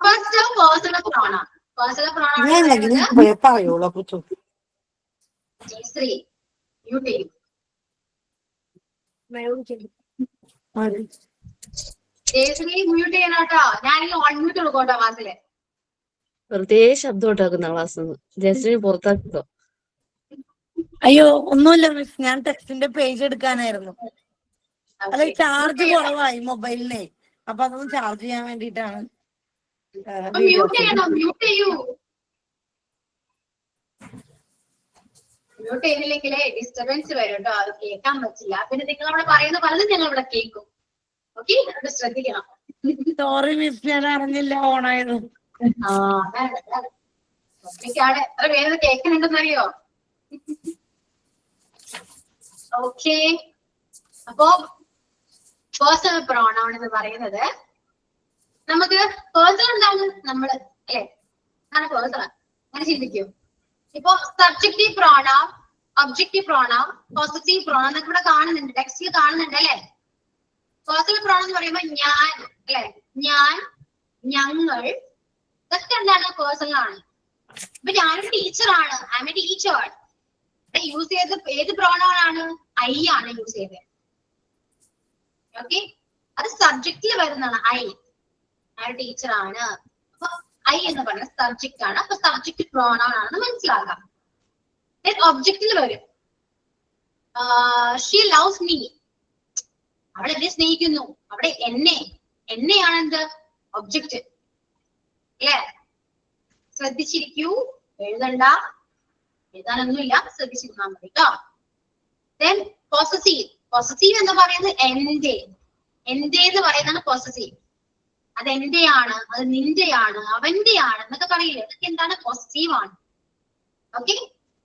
first personal pronoun. Personal pronoun പറയുള്ളൂ കുച്ചു. ജയശ്രീ മ്യൂട്ട് ചെയ്യും. ജയശ്രീ മ്യൂട്ട് ചെയ്യണം കേട്ടോ. ഞാനെങ്കിൽ അൺമ്യൂട്ട് കൊടുക്കോട്ടോ ക്ലാസ്സില്. വെറുതെ ശബ്ദം ഉണ്ടാക്കുന്ന ക്ലാസ് ജയശ്രീ പുറത്താക്കിക്കോ. അയ്യോ ഒന്നുമില്ല മിസ്, ഞാൻ ടെക്സ്റ്റിന്റെ പേജ് എടുക്കാനായിരുന്നു. അത് ചാർജ് കുറവായി മൊബൈലിനെ, അപ്പൊ അതൊന്ന് ചാർജ് ചെയ്യാൻ വേണ്ടിട്ടാണ്. മ്യൂട്ട് ചെയ്യണം, മ്യൂട്ട് ചെയ്യൂ. മ്യൂട്ട് ചെയ്തില്ലെങ്കിലേ ഡിസ്റ്റർബൻസ് വരും കേട്ടോ. അത് കേൾക്കാൻ പറ്റില്ല. പിന്നെ നിങ്ങൾ അവിടെ പറയുന്ന പലതും ഞങ്ങൾ ഇവിടെ കേൾക്കും. ഓക്കെ, അത് ശ്രദ്ധിക്കണം. സോറി മിസ്, ഞാൻ അറിഞ്ഞില്ല ഓണായത്. എനിക്കാണ് എത്ര പേര് കേൾക്കുന്നുണ്ടെന്നറിയോ? ഓക്കെ, അപ്പോ പേഴ്സണൽ പ്രോണൗൺ എന്ന് പറയുന്നത് നമുക്ക് പേഴ്സണൽ എന്താണ്? നമ്മള് അല്ലെ ആണ് പേഴ്സണൽ. അങ്ങനെ ചിന്തിക്കും. ഇപ്പൊ subjective pronoun, objective pronoun, positive pronoun എന്നൊക്കെ ഇവിടെ കാണുന്നുണ്ട്, ടെക്സ്റ്റിൽ കാണുന്നുണ്ട് അല്ലെ? പേഴ്സണൽ പ്രോണൗൺ എന്ന് പറയുമ്പോ ഞാൻ അല്ലെ, ഞാൻ, ഞങ്ങൾ, ഇതൊക്കെ എന്താണ്? പേഴ്സണൽ ആണ്. ഇപ്പൊ ഞാനൊരു ടീച്ചറാണ്, I M A teacher. Use ചെയ്ത് ഏത് പ്രോണൗൺ ആണ്? ഐ ആണ് യൂസ് ചെയ്തത്. ഓക്കെ, അത് സബ്ജക്റ്റിൽ വരുന്നതാണ്. ഐ ഒരു ടീച്ചറാണ്. അപ്പൊ ഐ എന്ന് പറയുന്നത് സബ്ജക്റ്റ് ആണ്. അപ്പൊ സബ്ജക്റ്റ് പ്രോണൗൺ ആണെന്ന് മനസ്സിലാക്കാം. ഒബ്ജക്റ്റിൽ വരും ഷീ ലവ്സ് മീ, അവൾ എന്നെ സ്നേഹിക്കുന്നു. അവിടെ എന്നെയാണ് എന്ത്? ഒബ്ജക്റ്റ് അല്ലേ? ശ്രദ്ധിച്ചിരിക്കൂ, എഴുതണ്ട, എഴുതാനൊന്നുമില്ല, ശ്രദ്ധിച്ചിരുന്നാൽ മതി കേട്ടോ. Then possessive. പോസസീവ് എന്ന് പറയുന്നത് എന്റെ എന്ന് പറയുന്നതാണ് പോസസീവ്. അത് എന്റെയാണ്, അത് നിന്റെയാണ്, അവന്റെയാണ് എന്നൊക്കെ പറയില്ലേ? അതൊക്കെ എന്താണ്? പോസസീവ് ആണ്. ഓക്കെ,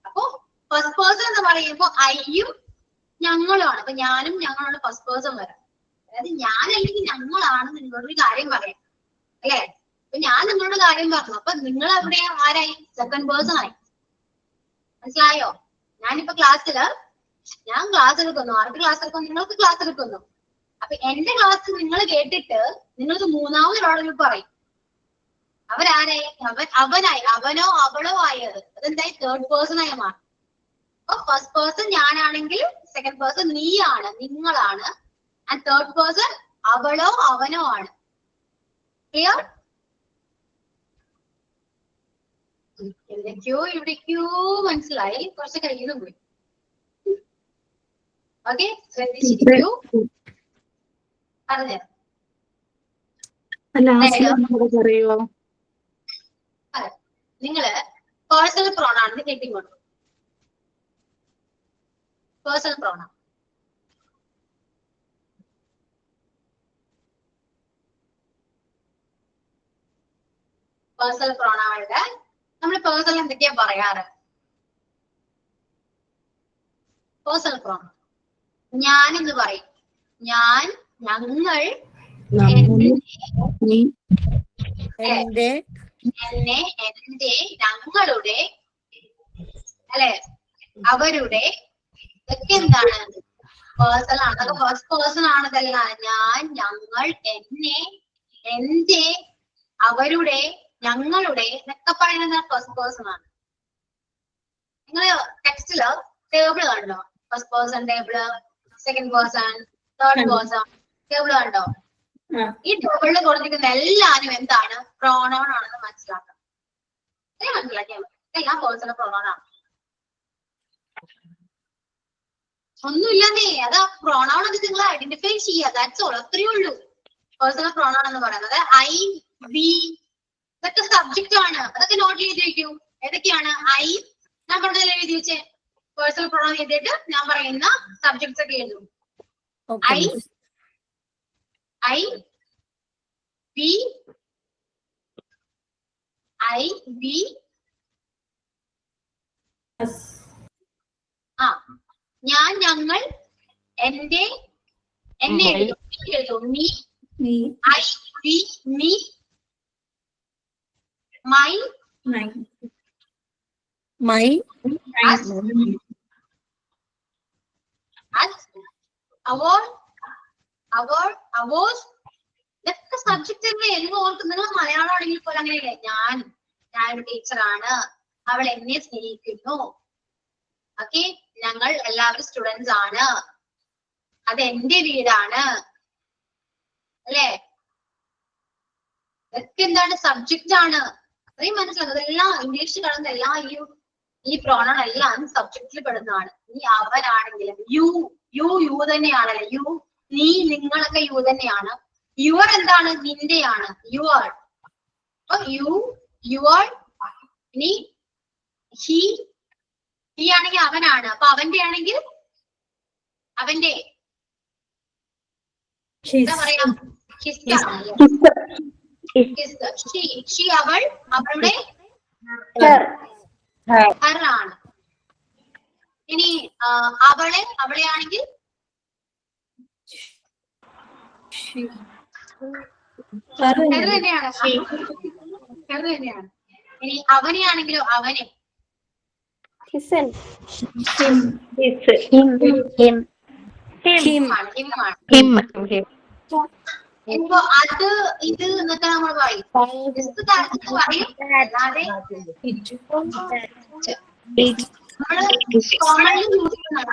അപ്പൊ ഫസ്റ്റ് പേഴ്സൺ എന്ന് പറയുമ്പോ ഐയും ഞങ്ങളും ആണ്. അപ്പൊ ഞാനും ഞങ്ങളാണ് ഫസ്റ്റ് പേഴ്സൺ വരാം. അതായത് ഞാൻ അല്ലെങ്കിൽ ഞങ്ങളാണ് നിങ്ങളൊരു കാര്യം പറയാം അല്ലെ? അപ്പൊ ഞാൻ നിങ്ങളോട് കാര്യം പറഞ്ഞു, അപ്പൊ നിങ്ങൾ അവിടെ ആരായി? സെക്കൻഡ് പേഴ്സൺ ആയി. മനസ്സിലായോ? ഞാനിപ്പോ ഞാൻ ക്ലാസ് എടുക്കുന്നു, ആർക്ക് ക്ലാസ് എടുക്കുന്നു? നിങ്ങൾക്ക് ക്ലാസ് എടുക്കുന്നു. അപ്പൊ എന്റെ ക്ലാസ് നിങ്ങൾ കേട്ടിട്ട് നിങ്ങൾക്ക് മൂന്നാമതൊരാളോട് പറയും. അവരാരായി? അവനായി, അവനോ അവളോ ആയത്. അതെന്തായി? തേർഡ് പേഴ്സൺ ആയി മാറും. അപ്പൊ ഫസ്റ്റ് പേഴ്സൺ ഞാനാണെങ്കിൽ സെക്കൻഡ് പേഴ്സൺ നീയാണ്, നിങ്ങളാണ്. ആൻഡ് തേർഡ് പേഴ്സൺ അവളോ അവനോ ആണ്. ക്ലിയർ? എന്തൊക്കെയോ ഇവിടേക്കോ മനസ്സിലായി, കുറച്ച് കയ്യിൽ നിന്ന് പോയി. ഓക്കെ, ശ്രദ്ധിച്ചിരിക്കൂ. പറഞ്ഞു പറയോ? നിങ്ങള് പേഴ്സണൽ പ്രോണൗൺ കെട്ടിക്കൊണ്ടു. പേഴ്സണൽ പ്രോണൗൺ നമ്മൾ പേഴ്സണൽ എന്തൊക്കെയാ പറയാറ്? പേഴ്സണൽ പ്രോണൗൺ ഞാൻ എന്ന് പറയും. ഞാൻ, ഞങ്ങൾ, എന്നെ, എന്റെ, ഞങ്ങളുടെ, അല്ലെ? അവരുടെ ഇതൊക്കെ എന്താണ്? പേഴ്സൺ ആണ്. അതൊക്കെ ഫസ്റ്റ് പേഴ്സൺ ആണതല്ല. ഞാൻ, ഞങ്ങൾ, എന്നെ, എന്റെ, അവരുടെ, ഞങ്ങളുടെ എന്നൊക്കെ പറയുന്നത് ഫസ്റ്റ് പേഴ്സൺ ആണ്. നിങ്ങൾ ടെക്സ്റ്റില് ടേബിൾ കണ്ടോ? First person table, second person, third person table കണ്ടോ? ഈ ടേബിളിൽ കൊടുത്തിരിക്കുന്ന എല്ലാരും എന്താണ്? പ്രോണൗൺ ആണെന്ന് മനസ്സിലാക്കണം. മനസ്സിലാക്കിയാൽ മതി. എല്ലാം പേഴ്സണൽ പ്രോണൗൺ ആണ്. ഒന്നുമില്ലെന്നേ. അത് പ്രോണൗൺ അത് നിങ്ങൾ ഐഡന്റിഫൈ ചെയ്യുക. That's all. അത്രയേ ഉള്ളൂ പേഴ്സണൽ പ്രോണൗൺ എന്ന് പറയുന്നത്. ഐ, വി ഇതൊക്കെ സബ്ജക്റ്റ് ആണ്. അതൊക്കെ നോട്ട് ചെയ്ത് വെക്കൂ. ഏതൊക്കെയാണ്? ഐ, ഞാൻ പറഞ്ഞതല്ലേ എഴുതി വെച്ചേ. പേഴ്സണൽ പ്രോണൗൺ എഴുതിയിട്ട് ഞാൻ പറയുന്ന സബ്ജക്ട്സ് ഒക്കെ എഴുതും. ഐ, വി, ഞാൻ, ഞങ്ങൾ, എന്റെ, എന്നെ എഴുതും. Me, I, we, me, my, ours ഇതൊക്കെ സബ്ജക്റ്റ് അല്ലേ? എന്ന് ഓർക്കും. നിങ്ങൾ മലയാളം ആണെങ്കിൽ പോലെ അങ്ങനെയല്ലേ? ഞാനൊരു ടീച്ചറാണ്, അവൾ എന്നെ സ്നേഹിക്കുന്നു. ഓക്കെ, ഞങ്ങൾ എല്ലാവരും സ്റ്റുഡൻസ് ആണ്, അത് എന്റെ വീടാണ്, അല്ലേ? ഇതൊക്കെ എന്താണ്? സബ്ജക്റ്റ് ആണ്. അത്രയും മനസ്സിലാക്കുന്നത്. എല്ലാം ഇംഗ്ലീഷിൽ കാണുന്ന എല്ലാ ഈ പ്രോണൗൺ എല്ലാം സബ്ജക്റ്റിൽ പെടുന്നതാണ്. ഈ അവരാണെങ്കിലും യു തന്നെയാണല്ലേ? യു, നീ, നിങ്ങളൊക്കെ യു തന്നെയാണ്. യുവർ എന്താണ്? നിന്റെയാണ്. യുവർ. അപ്പൊ യുവർ. ഇനി ഹി ആണെങ്കിൽ അവനാണ്. അപ്പൊ അവന്റെ ആണെങ്കിൽ അവന്റെ എന്താ പറയാ? അവൾ, അവളുടെ ആണ്. ഇനി അവളെ ആണെങ്കിൽ തന്നെയാണ്. ഇനി അവനെ ആണെങ്കിലോ? അവനെ. ഇപ്പൊ അത് ഇത് എന്നൊക്കെ നമ്മൾ പറയും. പറയും. അല്ലാതെ കോമൺലി യൂസ് ചെയ്യുന്നതാണ്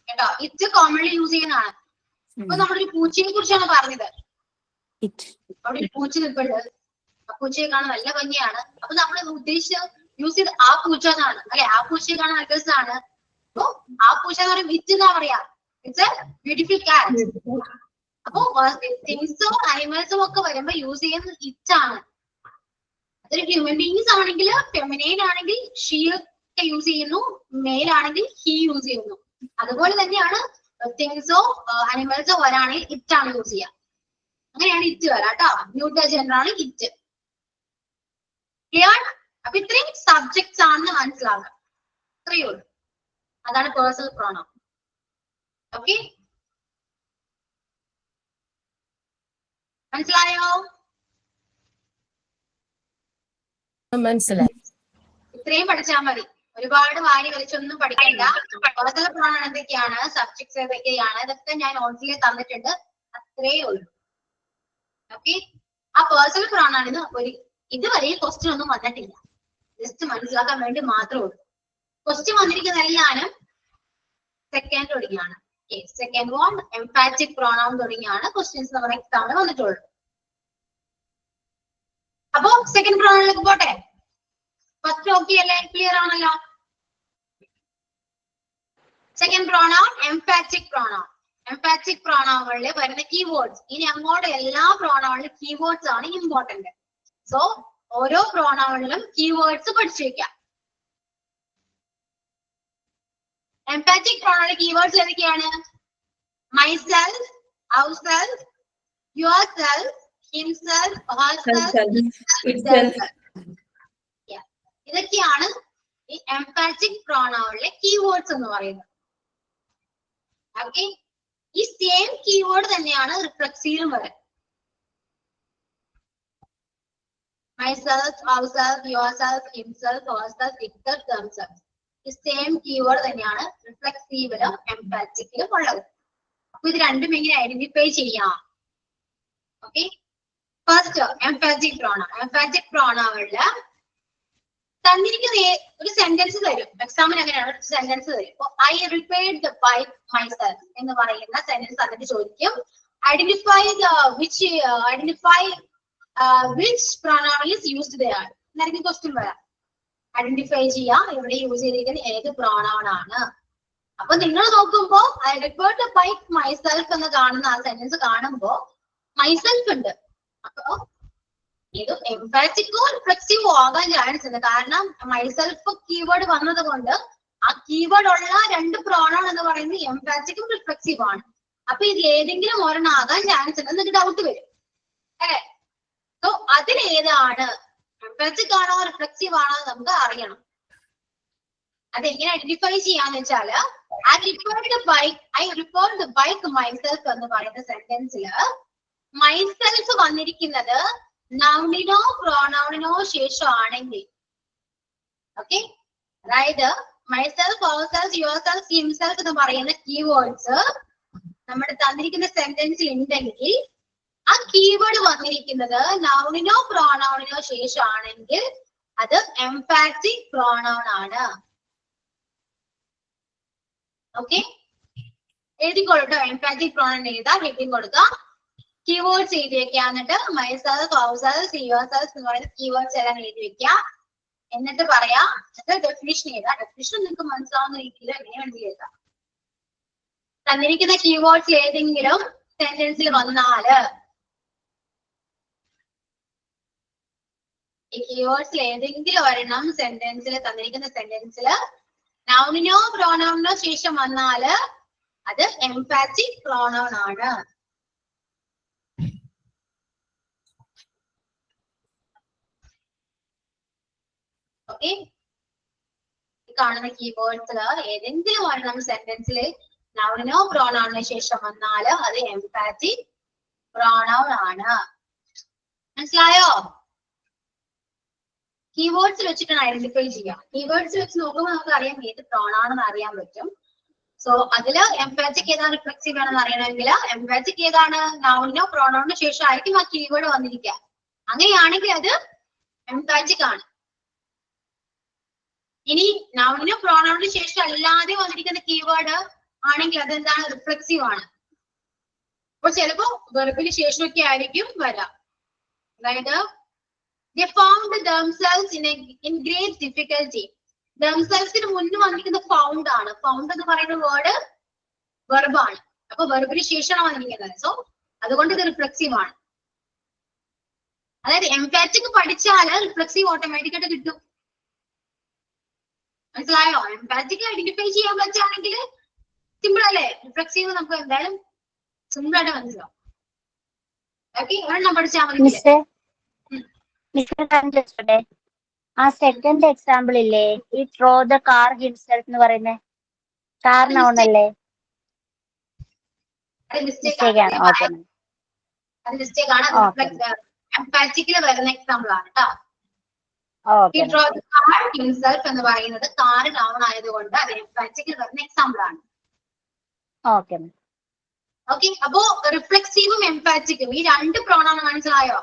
കേട്ടോ. ഇറ്റ് കോമൺലി യൂസ് ചെയ്യുന്നതാണ്. ഇപ്പൊ നമ്മളൊരു പൂച്ചയെ കുറിച്ചാണ് പറഞ്ഞത്. അവിടെ ഒരു പൂച്ച നിൽപ്പുണ്ട്. ആ പൂച്ചയെ കാണാൻ നല്ല ഭംഗിയാണ്. അപ്പൊ നമ്മൾ ഉദ്ദേശിച്ച യൂസ് ചെയ്ത് ആ പൂച്ച എന്നാണ്, അല്ലെ? ആ പൂച്ചയെ കാണാൻ നല്ല രസമാണ്. അപ്പൊ ആ പൂച്ച എന്ന് പറയുമ്പോൾ ഇറ്റ് എന്നാ പറയാ. ഇറ്റ്സ് എ ബ്യൂട്ടിഫുൾ കാറ്റ്. അപ്പൊ തിങ്സും അനിമൽസും ഒക്കെ വരുമ്പോ യൂസ് ചെയ്യുന്നത് ഇറ്റ് ആണ്. അതൊരു ഹ്യൂമൻ ബീങ്സ് ആണെങ്കിൽ, ഫെമിനൈൻ ആണെങ്കിൽ ഷീ ഒക്കെ യൂസ് ചെയ്യുന്നു, മെയിൽ ആണെങ്കിൽ ഹി യൂസ് ചെയ്യുന്നു. അതുപോലെ തന്നെയാണ് തിങ്സോ അനിമൽസോ വരാണെങ്കിൽ ഇറ്റ് ആണ് യൂസ് ചെയ്യുക. അങ്ങനെയാണ് ഇറ്റ് വരാം കേട്ടോ. ന്യൂട്രൽ ജെൻഡർ ആണ് ഇറ്റ്. ക്ലിയർ? അപ്പൊ ഇത്രയും സബ്ജക്ട്സ് ആണെന്ന് മനസ്സിലാവുക. ഇത്രയേ ഉള്ളൂ. അതാണ് പേഴ്സണൽ പ്രോണൗൺ. ഓക്കെ, മനസ്സിലായോ? മനസ്സിലായി. ഇത്രയും പഠിച്ചാൽ മതി. ഒരുപാട് വാരി വലിച്ചൊന്നും പഠിക്കണ്ട. പേഴ്സണൽ പ്രോണൗൺ എന്തൊക്കെയാണ്, സബ്ജക്ട്സ് ഏതൊക്കെയാണ്, ഇതൊക്കെ ഞാൻ നോട്ട്സിൽ തന്നിട്ടുണ്ട്. അത്രേ ഉള്ളൂ. ഓക്കെ, ആ പേഴ്സണൽ പ്രോണൗണിന് ഇതുവരെ ക്വസ്റ്റ്യൻ ഒന്നും വന്നിട്ടില്ല. ജസ്റ്റ് മനസ്സിലാക്കാൻ വേണ്ടി മാത്രമേ ഉള്ളൂ. ക്വസ്റ്റ്യൻ വന്നിരിക്കുന്ന എല്ലാവരും സെക്കൻഡ് തുടങ്ങിയാണ്. സെക്കൻഡ് വൺ എംഫാറ്റിക് പ്രോണൗൺ തുടങ്ങിയാണ് ക്വസ്റ്റ്യൻസ് നമ്മുടെ എക്സാമിന് വന്നിട്ടുള്ളൂ. അപ്പൊ സെക്കൻഡ് പ്രോണൗണിലേക്ക് പോട്ടെ. ഫസ്റ്റ് ഓക്കെ അല്ലേ? ക്ലിയർ ആണല്ലോ? Second pronoun emphatic pronoun. Emphatic പ്രോണൗണിൽ വരുന്ന കീവേഡ്സ്. ഇനി അങ്ങോട്ട് എല്ലാ പ്രോണൗണിലും കീവേഡ്സ് ആണ് ഇമ്പോർട്ടന്റ്. സോ ഓരോ പ്രോണൗണിലും കീവേഡ്സ് പഠിച്ചു വെക്കാം. എംഫാറ്റിക് പ്രോണൗണിലെ കീവേഡ്സ് ഏതൊക്കെയാണ്? Myself, ourself, yourself, himself, herself, itself. ഇതൊക്കെയാണ് ഈ എംഫാറ്റിക് പ്രോണൗണിലെ കീവേഡ്സ് എന്ന് പറയുന്നത്. ഓക്കെ, ഈ സെയിം കീവേഡ് തന്നെയാണ് റിഫ്ലെക്സീവിലും വരുന്നത്. myself, ourself, yourself, himself, herself, itself, themselves. ഈ സെയിം കീവേഡ് തന്നെയാണ് റിഫ്ലെക്സീവിലും എംപാറ്റിക്കിലും ഉള്ളത്. അപ്പൊ ഇത് രണ്ടും എങ്ങനെ ഐഡന്റിഫൈ ചെയ്യാം? Okay, first emphatic pronoun. Emphatic പ്രോണൗണില് തന്നിരിക്കുന്ന ഒരു സെന്റൻസ് തരും. എക്സാമിന് അങ്ങനെയാണ് ഒരു സെന്റൻസ് തരും. ഇപ്പൊ I repaired the bike myself എന്ന് പറയുന്ന സെന്റൻസ് തന്നിട്ട് ചോദിക്കും identify which pronoun is used there. എന്നായിരിക്കും ക്വസ്റ്റ്യൻ വരാം. ഐഡന്റിഫൈ ചെയ്യാം ഇവിടെ യൂസ് ചെയ്തിരിക്കുന്ന ഏത് പ്രോണൗൺ ആണ്. അപ്പൊ നിങ്ങൾ നോക്കുമ്പോ I repaired the bike myself എന്ന് കാണുന്ന ആ സെന്റൻസ് കാണുമ്പോ മൈസെൽഫ് ഉണ്ട്. അപ്പൊ ഇത് എംപാറ്റിക്കോ റിഫ്ലെക്സീവോ ആകാൻ ചാൻസ് ഉണ്ട്. കാരണം മൈസെൽഫ് കീവേഡ് വന്നത് കൊണ്ട് ആ കീവേഡ് ഉള്ള രണ്ട് പ്രോണൗൺ എന്ന് പറയുന്നത് എംപാറ്റിക്കും റിഫ്ലെക്സീവ് ആണ്. അപ്പൊ ഇതിൽ ഏതെങ്കിലും ഒരെണ്ണം ആകാൻ ചാൻസ് ഉണ്ട് എന്നൊരു ഡൗട്ട് വരും അല്ലെ. സോ അതിലേതാണ് എംപാറ്റിക് ആണോ റിഫ്ലെക്സീവ് ആണോ നമുക്ക് അറിയണം. അതെങ്ങനെ ഐഡന്റിഫൈ ചെയ്യാന്ന് വെച്ചാല് I repaired the bike myself എന്ന് പറയുന്ന സെന്റൻസില് മൈസെൽഫ് വന്നിരിക്കുന്നത് നൗണിനോ പ്രോണൗണിനോ ശേഷമാണെങ്കിൽ, ഓക്കെ, അതായത് മൈസെൽഫ്, അവർസെൽഫ്, യുവർസെൽഫ്, ഹിംസെൽഫ് എന്ന് പറയുന്ന കീവേഡ്സ് നമ്മുടെ തന്നിരിക്കുന്ന സെന്റൻസിൽ ഉണ്ടെങ്കിൽ ആ കീവേഡ് വന്നിരിക്കുന്നത് നൗണിനോ പ്രോണൗണിനോ ശേഷമാണെങ്കിൽ അത് എംപാറ്റിക് പ്രോണൗൺ ആണ്. ഓക്കെ, എഴുതിക്കൊള്ളട്ടോ. എംപാറ്റിക് പ്രോണൗൺ എഴുതാ, ഹെഡിങ് കൊടുക്കാം, കീവേഡ്സ് എഴുതി വെക്കുക. എന്നിട്ട് മൈസെൽഫ്, അവർസെൽഫ്, യുവർസെൽഫ് എന്ന് പറയുന്ന കീവേഡ്സ് എല്ലാം എഴുതി വെക്കുക. എന്നിട്ട് പറയാ, എന്നിട്ട് ഡെഫിനിഷൻ എഴുതാം. ഡെഫിനിഷൻ നിങ്ങൾക്ക് മനസ്സിലാവുന്ന രീതിയിൽ എങ്ങനെ വേണ്ടി എഴുതാം. തന്നിരിക്കുന്ന കീവേഡ്സ് ഏതെങ്കിലും സെന്റൻസിൽ വന്നാല്, ഈ കീവേഡ്സിൽ ഏതെങ്കിലും ഒരെണ്ണം സെന്റൻസിൽ തന്നിരിക്കുന്ന സെന്റൻസില് നൗണിനോ പ്രോണൗണിനോ ശേഷം വന്നാല് അത് എംപാറ്റിക് പ്രോണൗൺ ആണ്. ഓക്കെ, കാണുന്ന കീവേഡ്സില് ഏതെങ്കിലും ഒരെണ്ണം സെന്റൻസില് നൗണിനോ പ്രോണൗണിനോ ശേഷം വന്നാല് അത് എംപാറ്റിക് പ്രോണൗൺ ആണ്. മനസ്സിലായോ? കീവേഡ്സ് വെച്ചിട്ടാണ് ഐഡന്റിഫൈ ചെയ്യുക. കീവേഡ്സ് വെച്ച് നോക്കുമ്പോൾ നമുക്ക് അറിയാം ഏത് പ്രോണൗൺ എന്ന് അറിയാൻ പറ്റും. സോ അതില് എംപാറ്റിക് ഏതാണ് റിഫ്ലെക്സീവ് ആണെന്ന് അറിയണമെങ്കിൽ എംപാറ്റിക് ഏതാണ് നൗണിനോ പ്രോണൗണിനോ ശേഷം ആയിരിക്കും ആ കീവേഡ് വന്നിരിക്കുക. അങ്ങനെയാണെങ്കിൽ അത് എംപാറ്റിക് ആണ്. ഇനി നൗണിനോ പ്രോണൗണിനോ ശേഷം അല്ലാതെ വന്നിരിക്കുന്ന കീവേഡ് ആണെങ്കിൽ അതെന്താണ് റിഫ്ലെക്സീവ് ആണ്. അപ്പൊ ചിലപ്പോ വെർബിന് ശേഷമൊക്കെ ആയിരിക്കും വരാം. അതായത് they found themselves in great difficulty. themselvesന് മുന്നേ വന്നിരിക്കുന്ന ഫൗണ്ട് ആണ്. ഫൗണ്ട് എന്ന് പറയുന്ന വേർഡ് വെർബ് ആണ്. അപ്പൊ വെർബിന് ശേഷമാണ് വന്നിരിക്കുന്നത്. സോ അതുകൊണ്ട് ഇത് റിഫ്ലെക്സീവ് ആണ്. അതായത് എംപാറ്റിക് പഠിച്ചാല് റിഫ്ലെക്സീവ് ഓട്ടോമാറ്റിക് ആയിട്ട് കിട്ടും. മനസ്സിലായോ? എംപാറ്റിക് ഐഡന്റിഫൈ ചെയ്യാൻ പറ്റുകയാണെങ്കിൽ സിമ്പിൾ അല്ലേ? റിഫ്ലെക്സീവ് നമുക്ക് എന്തായാലും സിമ്പിൾ ആയിട്ട് മനസ്സിലാവും. ഓക്കെ, ഒരെണ്ണം പഠിച്ചാൽ മതി. ആ സെക്കൻഡ് എക്സാമ്പിൾ ഇല്ലേ, ഈ ട്രോ ദ കാർ ഹിംസെൽഫ് എന്ന് പറയുന്നത് കാർ നൗൺ അല്ലേ? മിസ്റ്റേക്ക് ആണ്. എംപാറ്റിക്കിൽ വരുന്ന എക്സാമ്പിൾ ആണ് കേട്ടോ. ഹിംസെൽഫ് എന്ന് പറയുന്നത് കാർ നൗൺ ആയതുകൊണ്ട് അത് എംപാറ്റിക്കിൽ വരുന്ന എക്സാമ്പിൾ ആണ്. ഓക്കെ, അപ്പോ റിഫ്ലെക്സീവും എംപാറ്റിക്കും ഈ രണ്ട് പ്രോണൗൺ മനസ്സിലായോ?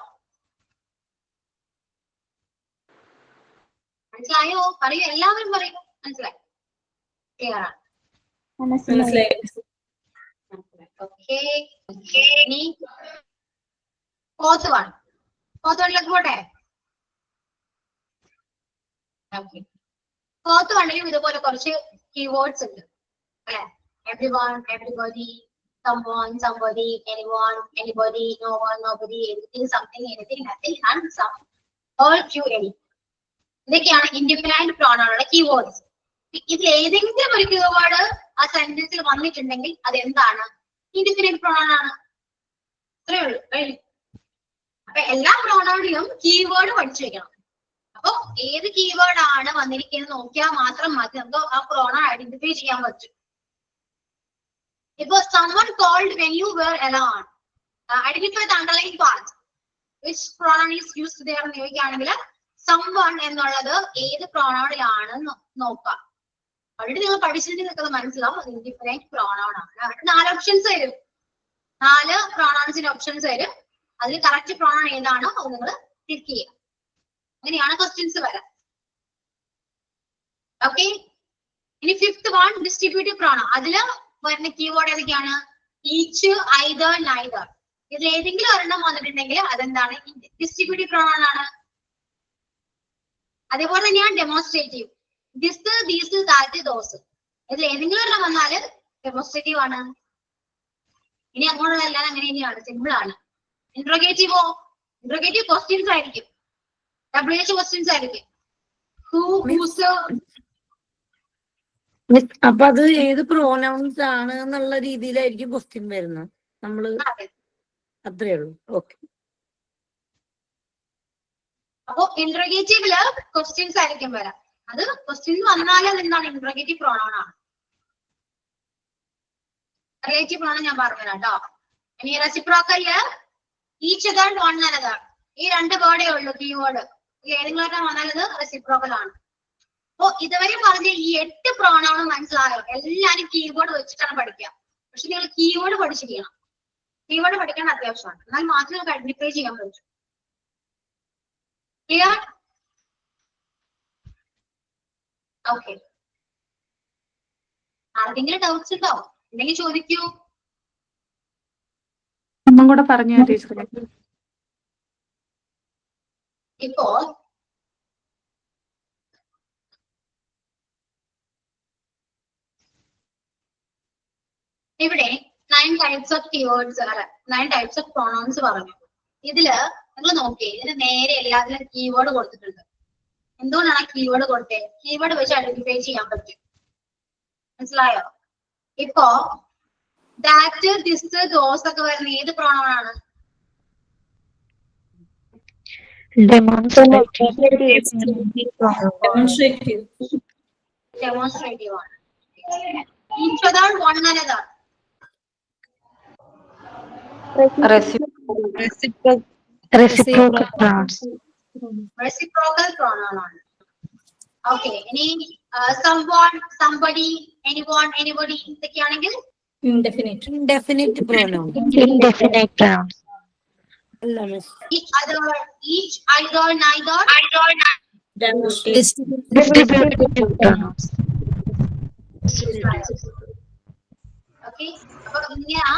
മനസ്സിലായോ? പറയൂ, എല്ലാവരും പറയൂ. മനസ്സിലായി? ക്ലിയർ ആണ്? ഓക്കെ, ഇനി ഫോർത്ത് വണ്ണിലേക്ക് പോട്ടെ. ഓക്കെ, ഫോർത്ത് വണ്ണിലും ഇതുപോലെ കുറച്ച് കീവേഡ്സ് ഉണ്ട് അല്ലെ. everyone, everybody, someone, somebody, anyone, anybody, no one, nobody, everything, something, anything, nothing, and some, all, few, any. ഇതൊക്കെയാണ് ഇൻഡിപെൻഡന്റ് പ്രോണൗണുള്ള കീവേഡ്സ്. ഇതിൽ ഏതെങ്കിലും ഒരു കീവേഡ് ആ സെന്റൻസിൽ വന്നിട്ടുണ്ടെങ്കിൽ അത് എന്താണ്? ഇൻഡിപെൻഡന്റ് പ്രോണൗൺ ആണ്. അത്രേ ഉള്ളൂ. അപ്പൊ എല്ലാ പ്രോണൗണിലും കീവേഡ് പഠിച്ചു വെക്കണം. അപ്പൊ ഏത് കീവേഡ് ആണ് വന്നിരിക്കുന്നത് നോക്കിയാൽ മാത്രം മതി നമുക്ക് ആ പ്രോണൗൺ ഐഡന്റിഫൈ ചെയ്യാൻ പറ്റും. ഇപ്പൊ someone called when you were alone. Identify the underlying part. which pronoun is used there എന്ന് ചോദിക്കുകയാണെങ്കിൽ someone എന്നുള്ളത് ഏത് പ്രോണൗണിലാണ് നോക്കാം. ഓൾറെഡി നിങ്ങൾ പഠിച്ചിട്ട് നിൽക്കുന്നത് മനസ്സിലാവും. ഇൻഡിഫിനൈറ്റ് പ്രോണൗൺ ആണ്. അവിടെ 4 ഓപ്ഷൻസ് വരും. 4 പ്രോണൗൺസിന്റെ ഓപ്ഷൻസ് വരും. അതിൽ കറക്റ്റ് പ്രോണൗൺ ഏതാണോ അത് നിങ്ങൾ ക്ലിക്ക് ചെയ്യുക. അങ്ങനെയാണ് ക്വസ്റ്റ്യൻസ് വരാം. ഓക്കെ. ഇനി 5th വൺ ഡിസ്ട്രിബ്യൂട്ടീവ് പ്രോണൗൺ. അതില് വരുന്ന കീവേഡ് ഏതൊക്കെയാണ്? Each, either, neither. ഇതിൽ ഏതെങ്കിലും ഒരെണ്ണം വന്നിട്ടുണ്ടെങ്കിൽ അതെന്താണ്? ഡിസ്ട്രിബ്യൂട്ടീവ് പ്രോണൗൺ ആണ്. അതേപോലെ തന്നെയാണ് demonstrative. This, these, that, those. ഇതിൽ ഏതെങ്കിലും ഒരെണ്ണം വന്നാൽ ഡെമോൺസ്ട്രേറ്റീവ് ആണ്. ഇനി അങ്ങോട്ടുള്ള എല്ലാം അങ്ങനെ തന്നെയാണ്, സിമ്പിൾ ആണ്. ഇൻട്രോഗേറ്റീവോ? ഇൻട്രോഗേറ്റീവ് ക്വസ്റ്റ്യൻസ് ആയിരിക്കും, WH ക്വസ്റ്റ്യൻസ് ആയിരിക്കും. Who, whose. അപ്പൊ അത് ഏത് പ്രോനൗൺസ് ആണ് എന്നുള്ള രീതിയിലായിരിക്കും ക്വസ്റ്റ്യൻ വരുന്നത്. നമ്മള് അത്രേ ഉള്ളൂ. ഓക്കെ. അപ്പൊ ഇൻട്രോഗേറ്റീവില് ക്വസ്റ്റ്യൻസ് ആയിരിക്കും വരാം. അത് ക്വസ്റ്റ്യൻസ് വന്നാലും എന്താണ്? ഇൻട്രോഗേറ്റീവ് പ്രോണൗൺ ആണ്. റിലേറ്റീവ് പ്രോണൗൺ ഞാൻ പറഞ്ഞുതരാം കേട്ടോ. ഇനി റെസിപ്രോക്കല് ഈച്ച് അതർ, വൺ അനദർ. ഈ 2 വേർഡേ ഉള്ളൂ കീവേഡ്. ഏതെങ്കിലും വന്നാലത് റെസിപ്രോക്കൽ ആണ്. അപ്പൊ ഇതുവരെ പറഞ്ഞ ഈ 8 പ്രോണൗൺ മനസ്സിലായോ? എല്ലാരും കീബോർഡ് വെച്ചിട്ടാണ് പഠിക്കുക. പക്ഷെ നിങ്ങൾ കീവേഡ് പഠിച്ചിരിക്കണം. കീവേഡ് പഠിക്കാൻ അത്യാവശ്യമാണ്. എന്നാൽ മാത്രമേ നമുക്ക് ഐഡന്റിഫൈ ചെയ്യാൻ പറ്റൂ. ക്ലിയർ? ഓക്കെ. ആർക്കെങ്കിലും ഡൗട്ട്സ് ഉണ്ടോ? ഉണ്ടെങ്കിൽ ചോദിക്കൂ. ഒന്നും കൂടെ പറഞ്ഞു ടീച്ചറെ. ഇപ്പോ ഇവിടെ 9 types of keywords, 9 types of pronouns പറഞ്ഞു. ഇതില് നിങ്ങൾ നോക്കിയേ, ഇതിന് നേരെ എല്ലാത്തിലും കീവേഡ് കൊടുത്തിട്ടുണ്ട്. എന്തുകൊണ്ടാണ് കീവേഡ് കൊടുത്തത്? കീവേഡ് വെച്ച് ഐഡന്റിഫൈ ചെയ്യാൻ പറ്റും. മനസ്സിലായോ? ഇപ്പോ ദാറ്റ്, ദിസ്, ദോസ് ഒക്കെ വരുന്ന ഏത് പ്രോണൗൺ ആണ്? ഡെമോൺസ്ട്രേറ്റീവ് ആണ്. Each other, one another. Reciprocal pronoun ആണ്. Okay. ഇനി someone, somebody, anyone, anybody ഇതൊക്കെയാണെങ്കിൽ ഇൻഡെഫിനിറ്റ് പ്രോനൗൺ. അല്ല miss. each other, each, either, neither. Okay. അപ്പൊ ഇങ്ങനെയാ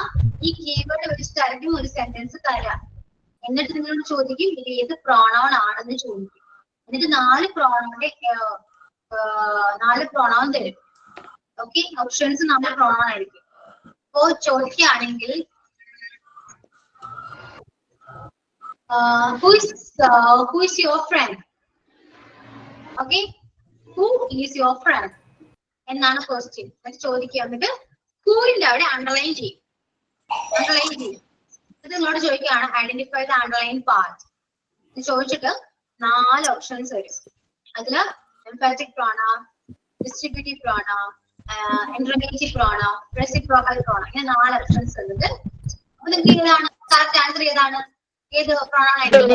ഈ കീവേഡ് വെച്ചിട്ടായിരിക്കും ഒരു സെന്റൻസ് തരാം. എന്നിട്ട് നിങ്ങളോട് ചോദിക്കും ഇത് ഏത് പ്രോണൗൺ ആണെന്ന് ചോദിക്കും. എന്നിട്ട് 4 പ്രോണൗൺ തരും. ഓക്കെ. ഓപ്ഷൻസ് 4 പ്രോണൗൺ ആയിരിക്കും. അപ്പോ ചോദിക്കുകയാണെങ്കിൽ who is your friend? Okay. Who is your friend എന്നാണ് ക്വസ്റ്റ്യൻ. എന്നിട്ട് ചോദിക്കുക. എന്നിട്ട് whoന്റെ അവിടെ അണ്ടർലൈൻ ചെയ്യും. ഇത് നിങ്ങളോട് ചോദിക്കുകയാണ് ഐഡന്റിഫൈ ദ അണ്ടർലൈൻ പാർട്ട്. ചോദിച്ചിട്ട് 4 ഓപ്ഷൻസ് വരും. അതില് emphatic pronoun, distributive pronoun, interrogative pronoun, reciprocal pronoun. ഇങ്ങനെ 4 ഓപ്ഷൻസ് ഉണ്ട്. അപ്പൊ നിങ്ങൾക്ക് ഏതാണ് കറക്റ്റ് ആൻസർ? ഏതാണ്? ഏത് പ്രോണൗൺ ആയിരിക്കും?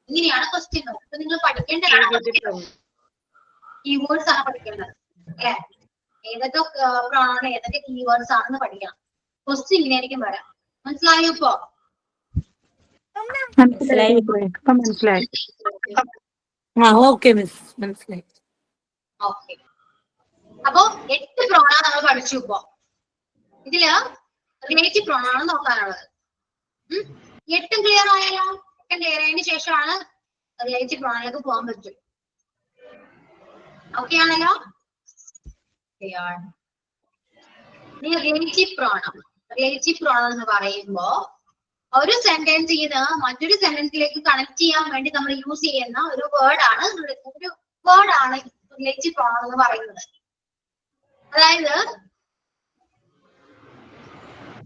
ഇങ്ങനെയാണ് ക്വസ്റ്റ്യൻ. അപ്പൊ നിങ്ങൾ പഠിക്കേണ്ടതാണ് കീവേഡ്സ് ആണ് പഠിക്കേണ്ടത്. അല്ലെ? ഏതൊക്കെ പ്രോണൗൺ, ഏതൊക്കെ കീവേഡ്സ് ആണെന്ന് പഠിക്കണം. ക്വസ്റ്റ്യൻ ഇങ്ങനെയായിരിക്കും വരാം. മനസ്സിലായോ? ഇപ്പോ മനസ്സിലായി. ഓക്കെ മിസ്, മനസ്സിലായി. ഓക്കെ. അപ്പൊ 8 പ്രോണൗൺ നമ്മൾ പഠിച്ചു. ഇപ്പോ ഇതില് റിലേറ്റീവ് പ്രോണൗൺ നോക്കാനുള്ളത്. 8 ക്ലിയർ ആയാലോ? 8 ക്ലിയർ ആയതിനു ശേഷമാണ് റിലേറ്റീവ് പ്രോണൗണിലേക്ക് പോകാൻ പറ്റും. ഓക്കെ ആണല്ലോ? റിലേറ്റീവ് പ്രോണൗൺ എന്ന് പറയുമ്പോ ഒരു സെന്റൻസിൽ നിന്ന് മറ്റൊരു സെന്റൻസിലേക്ക് കണക്ട് ചെയ്യാൻ വേണ്ടി നമ്മൾ യൂസ് ചെയ്യുന്ന ഒരു വേർഡാണ് റിലേറ്റീവ് പ്രോണൗൺ എന്ന് പറയുന്നത്. അതായത്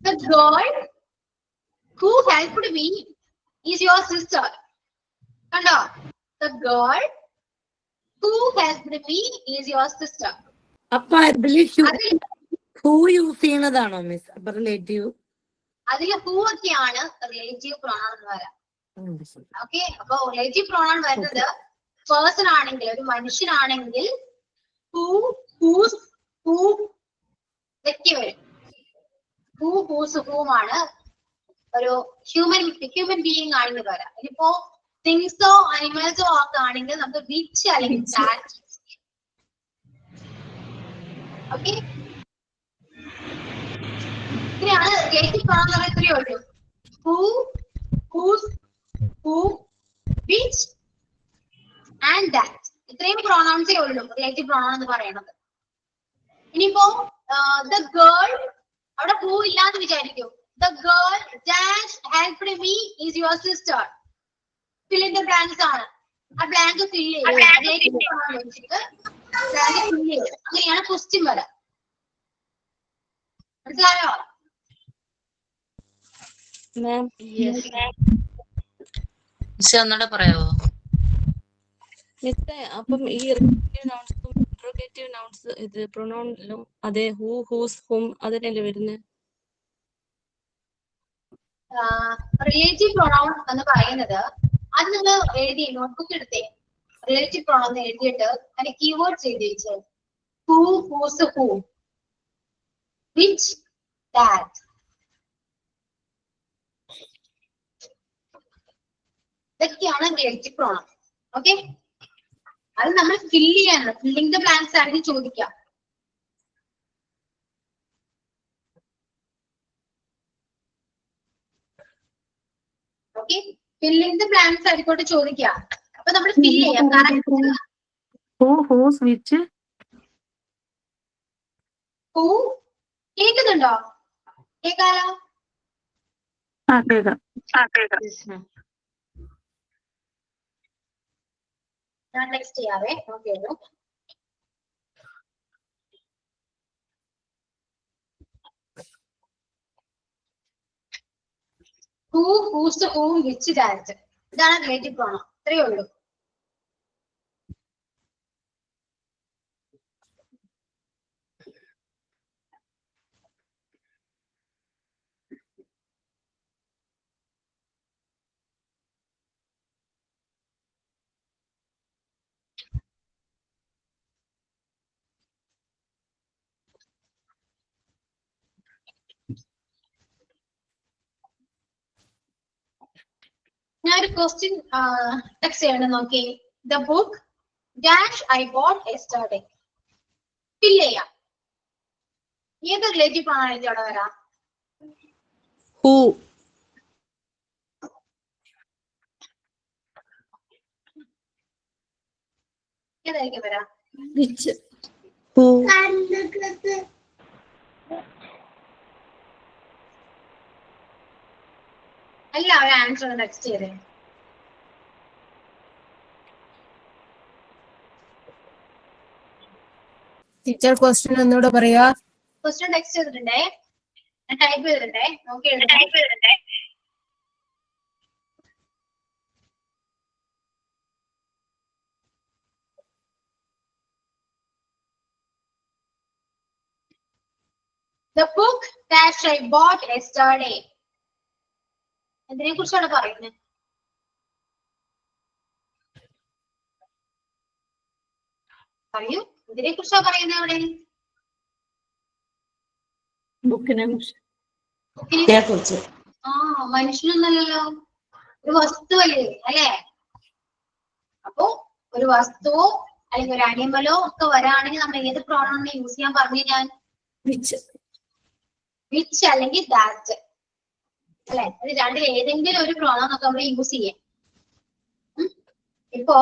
the girl who helped me is your sister. കണ്ടോ? the girl Who helped me is your sister. അപ്പൊ അതില് അതിൽ ഹൂ യൂസ് ചെയ്യണതാണോ മിസ്? അപ്പൊ റിലേറ്റീവ് who ഒക്കെയാണ് റിലേറ്റീവ് പ്രൊണൗൺ എന്ന് പറയാം. ഓക്കെ, അപ്പൊ റിലേറ്റീവ് പ്രൊണൗൺ വരുന്നത് പേഴ്സൺ ആണെങ്കിൽ, ഒരു മനുഷ്യനാണെങ്കിൽ who, whose, who ഇതൊക്കെ വരും. who, whose, whom ആണ് ഒരു ഹ്യൂമൻ ബീയിങ് ആണെന്ന് പറയാം. ഇനിയിപ്പോ തിങ്സോ അനിമൽസോ ഒക്കെ ആണെങ്കിൽ നമുക്ക് വിച്ച് അല്ലെങ്കിൽ ദാറ്റ്. ഓക്കെ, ഇങ്ങനെയാണ് റിലേറ്റീവ് പ്രൊണൗൺ എന്ന് ഇത്രയേ ഉള്ളൂ. who, whose, who, which and that. ഇത്രയും പ്രൊണൗൺസേ ഉള്ളൂ റിലേറ്റീവ് പ്രൊണൗൺ എന്ന് പറയുന്നത്. ഇനിയിപ്പോ ദ ഗേൾ, അവിടെ who ഇല്ലാന്ന് വിചാരിക്കും. The girl dash helped me is your sister. Fill in the blanks ആണ്. ആ ബ്ലാങ്ക് ഫില്ല് ചെയ്യും. അങ്ങനെയാണ് ക്വസ്റ്റ്യൻ വരാം. മനസ്സിലായോ? ഒന്നുകൂടെ പറയാവോ മിസ്സേ? അപ്പം ഈ റിലേറ്റീവ് നൗൺസും ഇൻട്രോഗേറ്റീവ് നൗൺസ് ഇത് പ്രൊനൗണിലും അതെ ഹൂ, ഹൂസ്, ഹും അതിനല്ലേ വരുന്നത്? റിലേറ്റീവ് പ്രൊണൗൺ എന്ന് പറയുന്നത് അത് നിങ്ങൾ എഴുതി നോട്ട്ബുക്ക് എടുത്തേ. റിലേറ്റീവ് പ്രൊണൗൺ എഴുതിയിട്ട് അതിന്റെ കീവേഡ്സ് എഴുതി വെച്ചേ. Who, whose, who, which, that. ഇതൊക്കെയാണ് റിലേറ്റീവ് പ്രൊണൗൺ. ഓക്കെ, അത് നമ്മൾ ഫില്ല് ചെയ്യാനാണ്. ഫില്ലിംഗ് ദ ബ്ലാങ്ക്സ് ആണെങ്കിൽ ചോദിക്കാം. ഓക്കെ, ഫില്ലിംഗ് ദ ബ്ലാങ്ക്സ് ആയിക്കോട്ടെ ചോദിക്കാം. അപ്പൊ നമ്മൾ ഫില്ല് ചെയ്യാം. Who, whose, which. ഹൂ കേൾക്കുന്നുണ്ടോ? കേൾക്കാലോ? കേൾക്കാം. ഞാൻ നെക്സ്റ്റ് ചെയ്യാവേ. Okay, who, whose, whom, which, that. ഇതാണ് റിലേറ്റീവ് പ്രൊണൗൺ. ഇത്രയേ ഉള്ളൂ. ഞാൻ ഒരു ക്വസ്റ്റ്യൻ ടെക്സ്റ്റ് ചെയ്യണം. നോക്കി, the book dash I bought yesterday. Fill ചെയ്യാം. ഏത് റിലേറ്റീവ് പ്രൊണൗൺ എഴുതി അവിടെ വരാം? ഹൂ. ഏതായിരിക്കും വരാം? വിച്ച്. ഹൂ. എല്ലാവരും ആൻസർ ടെക്സ്റ്റ് ചെയ്തേ. ടീച്ചർ ക്വസ്റ്റ്യൻ ഒന്നുകൂടെ പറയാ. ക്വസ്റ്റ്യൻ ടെക്സ്റ്റ് ചെയ്തിട്ടുണ്ടേ, ഞാൻ ടൈപ്പ് ചെയ്തിട്ടുണ്ടേ. നോക്കി എഴുതേ. The book that I bought yesterday. എന്തിനെ കുറിച്ചാണ് പറയുന്നത്? പറയൂ, എന്തിനെ കുറിച്ചാണ് പറയുന്നത് അവിടെ? ബുക്കിനെ കുറിച്ച്. മനുഷ്യനൊന്നല്ലല്ലോ, ഒരു വസ്തുവല്ലേ അല്ലേ? അപ്പോ ഒരു വസ്തുവോ അല്ലെങ്കിൽ ഒരു അനിമലോ ഒക്കെ വരാണെങ്കിൽ നമ്മൾ ഏത് പ്രോണൗൺ യൂസ് ചെയ്യാൻ പറഞ്ഞു? ഞാൻ വിച്ച് അല്ലെങ്കിൽ ദാറ്റ് അല്ലെ? ഇത് രണ്ടിൽ ഏതെങ്കിലും ഒരു പ്രോണൗൺ ഒക്കെ നമ്മൾ യൂസ് ചെയ്യാം. ഇപ്പോ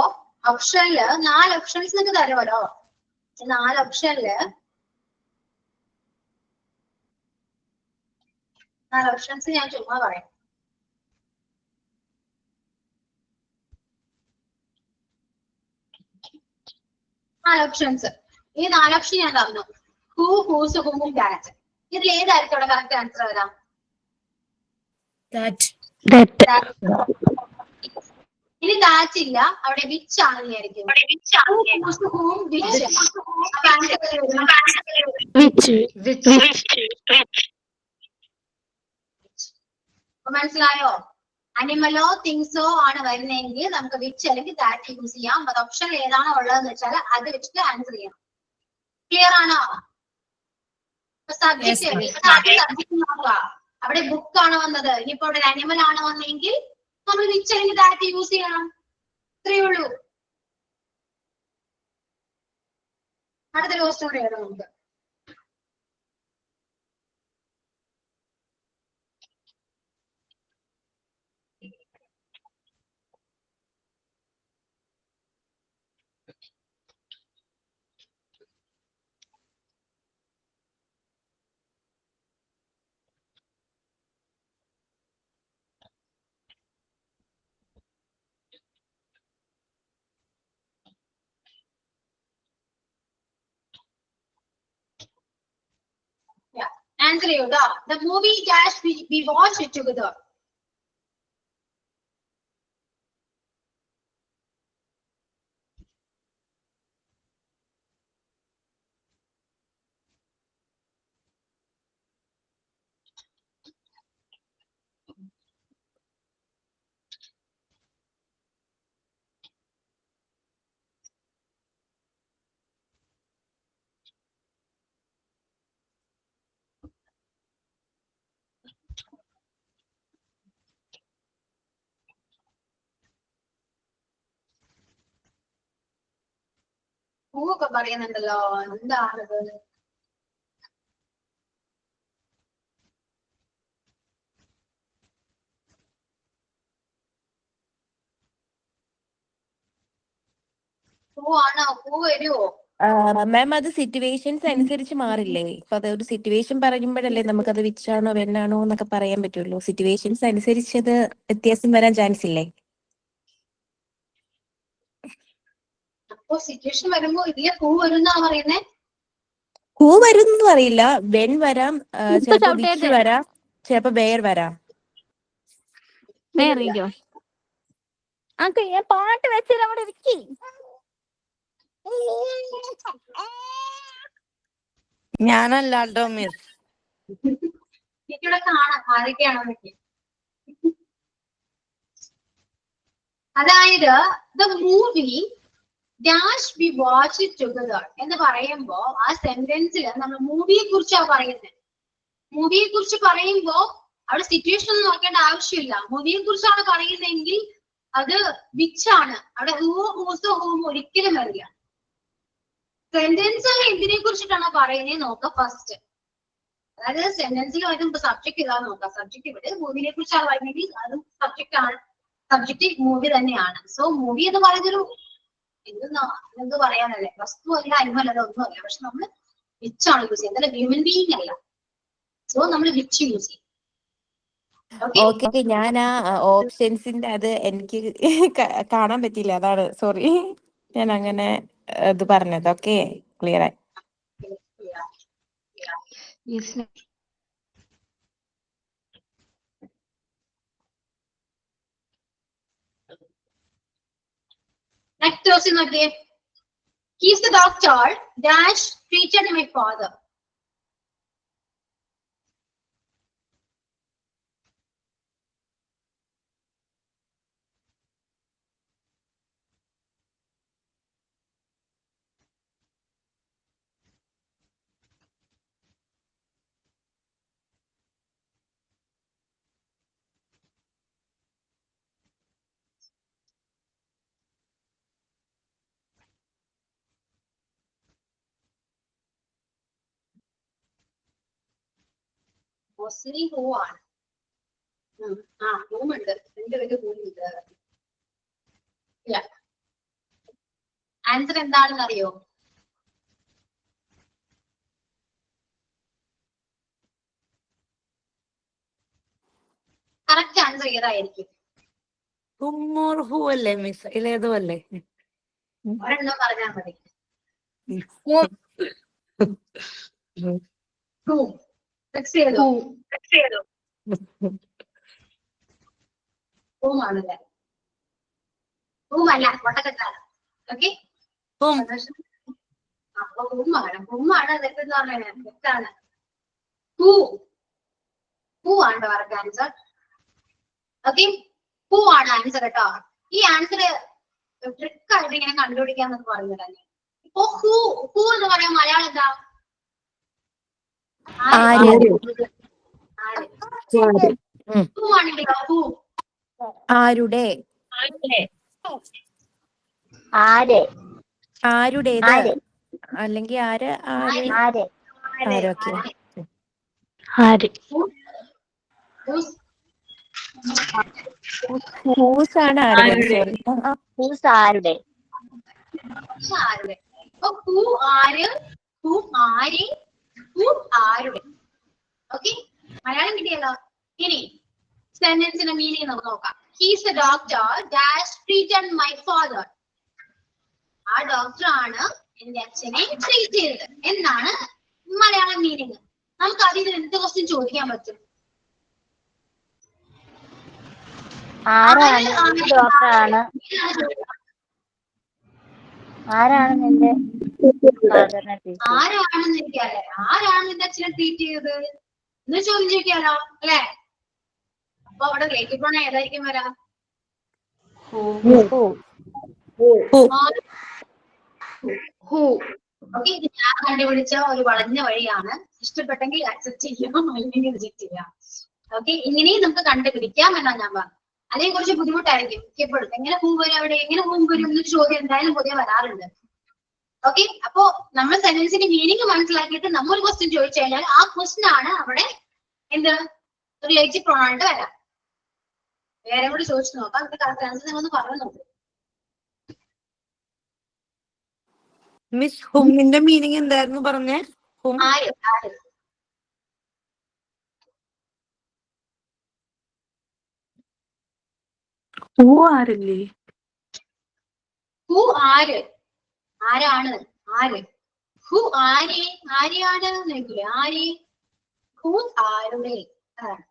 ഓപ്ഷനില് 4 ഓപ്ഷൻസ് നിങ്ങൾക്ക് തരുമല്ലോ. 4 ഓപ്ഷനില് 4 ഓപ്ഷൻസ് ഞാൻ ചുമ്മാ പറയാം. ഓപ്ഷൻസ്, ഈ 4 ഓപ്ഷൻ ഞാൻ തന്നു. Who, whose, whom, that. ഇതിൽ ഏതായിരിക്കും അവിടെ കറക്റ്റ് ആൻസർ വരാം? ഇനി ദാറ്റ് ഇല്ല, അവിടെ വിച്ച് ആണെന്ന് വിചാരിക്കും. മനസ്സിലായോ? അനിമലോ തിങ്സോ ആണ് വരുന്നതെങ്കിൽ നമുക്ക് വിച്ച് അല്ലെങ്കിൽ ദാറ്റ് യൂസ് ചെയ്യാം. അത് ഓപ്ഷൻ ഏതാണോ ഉള്ളതെന്ന് വെച്ചാൽ അത് വെച്ചിട്ട് ആൻസർ ചെയ്യാം. ക്ലിയർ ആണോ? സബ്ജക്ട് നോക്കുക. അവിടെ ബുക്ക് ആണ് വന്നത്, ഇനിയിപ്പോ അവിടെ അനിമൽ ആണ് വന്നെങ്കിൽ നമ്മൾ വിച്ച് അല്ലെങ്കിൽ ദാറ്റ് യൂസ് ചെയ്യണം. ഇത്രയേ ഉള്ളൂ. അടുത്ത ക്വസ്റ്റ്യൻ കൂടെ എഴുതാം നമുക്ക്. Answer ചെയ്യുക. The movie dash we watched it together. പൂവൊക്കെ പറയുന്നുണ്ടല്ലോ, എന്താണത്? പൂവാണോ? പൂ വരുവോ? മാം അത് സിറ്റുവേഷൻസ് അനുസരിച്ച് മാറില്ലേ? ഇപ്പൊ അതൊരു സിറ്റുവേഷൻ പറയുമ്പോഴല്ലേ നമുക്കത് വിച്ചാണോ വെണ്ണാണോ എന്നൊക്കെ പറയാൻ പറ്റുള്ളൂ. സിറ്റുവേഷൻസ് അനുസരിച്ച് അത് വ്യത്യാസം വരാൻ ചാൻസ് ഇല്ലേ? അപ്പൊ സിറ്റുവേഷൻ വരുമ്പോ ഇതിലെ പൂ വരുന്നാ പറയുന്നേ? ഹൂ വരും അറിയില്ല. വെൻ വരാം, ചിലപ്പോ വിച്ച് വരാം, ചിലപ്പോ ബെയർ വരാം. വേറിയോ അക്കെ ഞാൻ പാട്ട് വെച്ചിട്ട് അവിടെ ഇരിക്കി. ഞാനല്ലാട്ടോ മിസ്. എനിക്കിവിടെ കാണാം ആരൊക്കെയാണെന്നൊക്കെ. അതായത് the movie dash we watch it together എന്ന് പറയുമ്പോ ആ സെന്റൻസിൽ നമ്മൾ മൂവിയെ കുറിച്ചാ പറയുന്നത്. മൂവിയെ കുറിച്ച് പറയുമ്പോ അവിടെ സിറ്റുവേഷൻ ഒന്നും നോക്കേണ്ട ആവശ്യമില്ല. മൂവിയെ കുറിച്ചാണ് പറയുന്നതെങ്കിൽ അത് വിച്ചാണ്. അവിടെ ഹൂവോ ഹൂസോ ഹൂമോ ഒരിക്കലും വരില്ല. സെന്റൻസ് എന്തിനെ കുറിച്ചിട്ടാണോ പറയുന്നത് നോക്കാം ഫസ്റ്റ്. അതായത് സെന്റൻസിൽ വരുമ്പോ സബ്ജക്ട് ഇതാ നോക്കാം. സബ്ജക്ട് ഇവിടെ മൂവിനെ കുറിച്ചാണ് പറയുന്നെങ്കിൽ അത് സബ്ജക്ട് ആണ്. സബ്ജക്ട് മൂവി തന്നെയാണ്. സോ മൂവി എന്ന് പറയുന്നൊരു എന്ത് പറയാനല്ലേ, വസ്തു അല്ല, അനിമൽ അല്ല, ഒന്നും അല്ല. പക്ഷെ നമ്മൾ വിച്ചാണ് യൂസ് ചെയ്യുന്നത്, അല്ല ഹ്യൂമൻ ബീയിങ് അല്ല. സോ നമ്മൾ വിച്ച് യൂസ് ചെയ്യും. ഓക്കെ, ഞാൻ ആ ഓപ്ഷൻസിന്റെ അത് എനിക്ക് കാണാൻ പറ്റിയില്ല, അതാണ് സോറി. ഞാൻ അങ്ങനെ ഇത് പറഞ്ഞത്. ഓക്കെ, ക്ലിയർ ആയി. Next question again. He's the doctor dash treated my father. Mostly who ആണ്. ഹൂം ഉണ്ട്, രണ്ടുപേര് ഹൂമുണ്ട്. ആൻസർ എന്താണെന്ന് അറിയോ? കറക്റ്റ് ആൻസർ ഏതായിരിക്കും? ഹൂ അല്ലേ മിസ്? ഇലേതോ അല്ലേ? ഒരെണ്ണം പറഞ്ഞാൽ മതി. ഹൂമാണല്ലേ? ഹൂം അല്ല, പൊട്ടക്കെട്ടാണ്. ഓക്കെ, ഹും. അപ്പൊ ഹൂമാണ്. ഹൂമാണ് തെറ്റെന്ന് പറഞ്ഞത്. തെറ്റാണ്. ഹൂ, ഹൂ ആണ് കറക്റ്റ് ആൻസർ. ഓക്കെ, ഹൂ ആണ് ആൻസർ കേട്ടോ. ഈ ആൻസർ ട്രിക്ക് ആയിട്ട് ഇങ്ങനെ കണ്ടുപിടിക്കാന്നൊക്കെ പറയുന്നത്. ഇപ്പൊ ഹൂ, ഹൂ എന്ന് പറയാൻ മലയാളം എന്താ? ആര്. ഹൂ ആണെങ്കിലോ ഹൂ, ആരുടെ. ആരെ. ആരുടേത് അല്ലെങ്കിൽ ആര്. ആര്. ആരെ. ആരൊക്കെ. ആര്. ഹൂസാണ് ആരുടെ. സോറി. ഹൂസ് ആരുടെ. ആരുടെ. അപ്പൊ ഹൂ ആര്, ഹൂ ആര്, ഹൂ ആരുടെ. ഓക്കെ, മലയാളം കിട്ടിയല്ലോ. ഇനി സെന്റൻസിന്റെ മീനിങ് നമുക്ക് നോക്കാം. He's A doctor dash treated my father. ആ ഡോക്ടർ ആണ് എന്റെ അച്ഛനെ ട്രീറ്റ് ചെയ്തത് എന്നാണ് മലയാളം മീനിങ്. നമുക്ക് അതിൽ എന്ത് ക്വസ്റ്റ്യൻ ചോദിക്കാൻ പറ്റും? ആരാണ് ഡോക്ടറാണ്. ആരാണ് നിന്റെ ഫാദറിനെ ട്രീറ്റ് ചെയ്തത്? ആരാണെന്ന് എനിക്കല്ലേ, ആരാണ് നിന്റെ അച്ഛനെ ട്രീറ്റ് ചെയ്തത് എന്ന് ചോദ്യം ചോദിക്കാലോ അല്ലെ. അപ്പൊ അവിടെ റിലേറ്റീവ് പ്രോണൗൺ ഏതായിരിക്കും വരാ? ഹൂ. ഓക്കെ, ഇത് ഞാൻ കണ്ടുപിടിച്ച ഒരു വളഞ്ഞ വഴിയാണ്. ഇഷ്ടപ്പെട്ടെങ്കിൽ അക്സെപ്റ്റ് ചെയ്യാം, അല്ലെങ്കിൽ റിജക്ട് ചെയ്യാം. ഓക്കെ, ഇങ്ങനെയും നമുക്ക് കണ്ടുപിടിക്കാം എന്നാണ് ഞാൻ പറഞ്ഞത്. അല്ലെങ്കിൽ കുറച്ച് ബുദ്ധിമുട്ടായിരിക്കും മിക്കപ്പോഴും. എങ്ങനെ ഹൂ വരും അവിടെ, എങ്ങനെ ഹൂ വരും എന്നൊരു ചോദ്യം എന്തായാലും പൊതുവെ വരാറുണ്ട്. ഓക്കെ, അപ്പോ നമ്മൾ സെന്റൻസിന്റെ മീനിങ് മനസ്സിലാക്കിയിട്ട് നമ്മൾ ഒരു ക്വസ്റ്റ്യൻ ചോദിച്ചു കഴിഞ്ഞാൽ ആ ക്വസ്റ്റ്യൻ ആണ് അവിടെ എന്ത് റിലേറ്റീവ് പ്രോണൗൺ വരാം. വേറെ കൂടി ചോദിച്ചു നോക്കാം. നമുക്ക് കറക്റ്റ് ആൻസർ നിങ്ങളൊന്ന് പറഞ്ഞു നോക്കും. മിസ് ഹുമ്മിന്റെ മീനിങ് എന്തായിരുന്നു പറഞ്ഞേ? ഹും. ആര്, ആര്. ഹൂ ആരല്ലേ? ഹൂ ആര്, ആരാണ്, ആര്. ഹൂ ആര്, ആരെയാണ് നോക്കില്ലേ. ആര്, ഹൂ ആരുടെ. അതാണ്.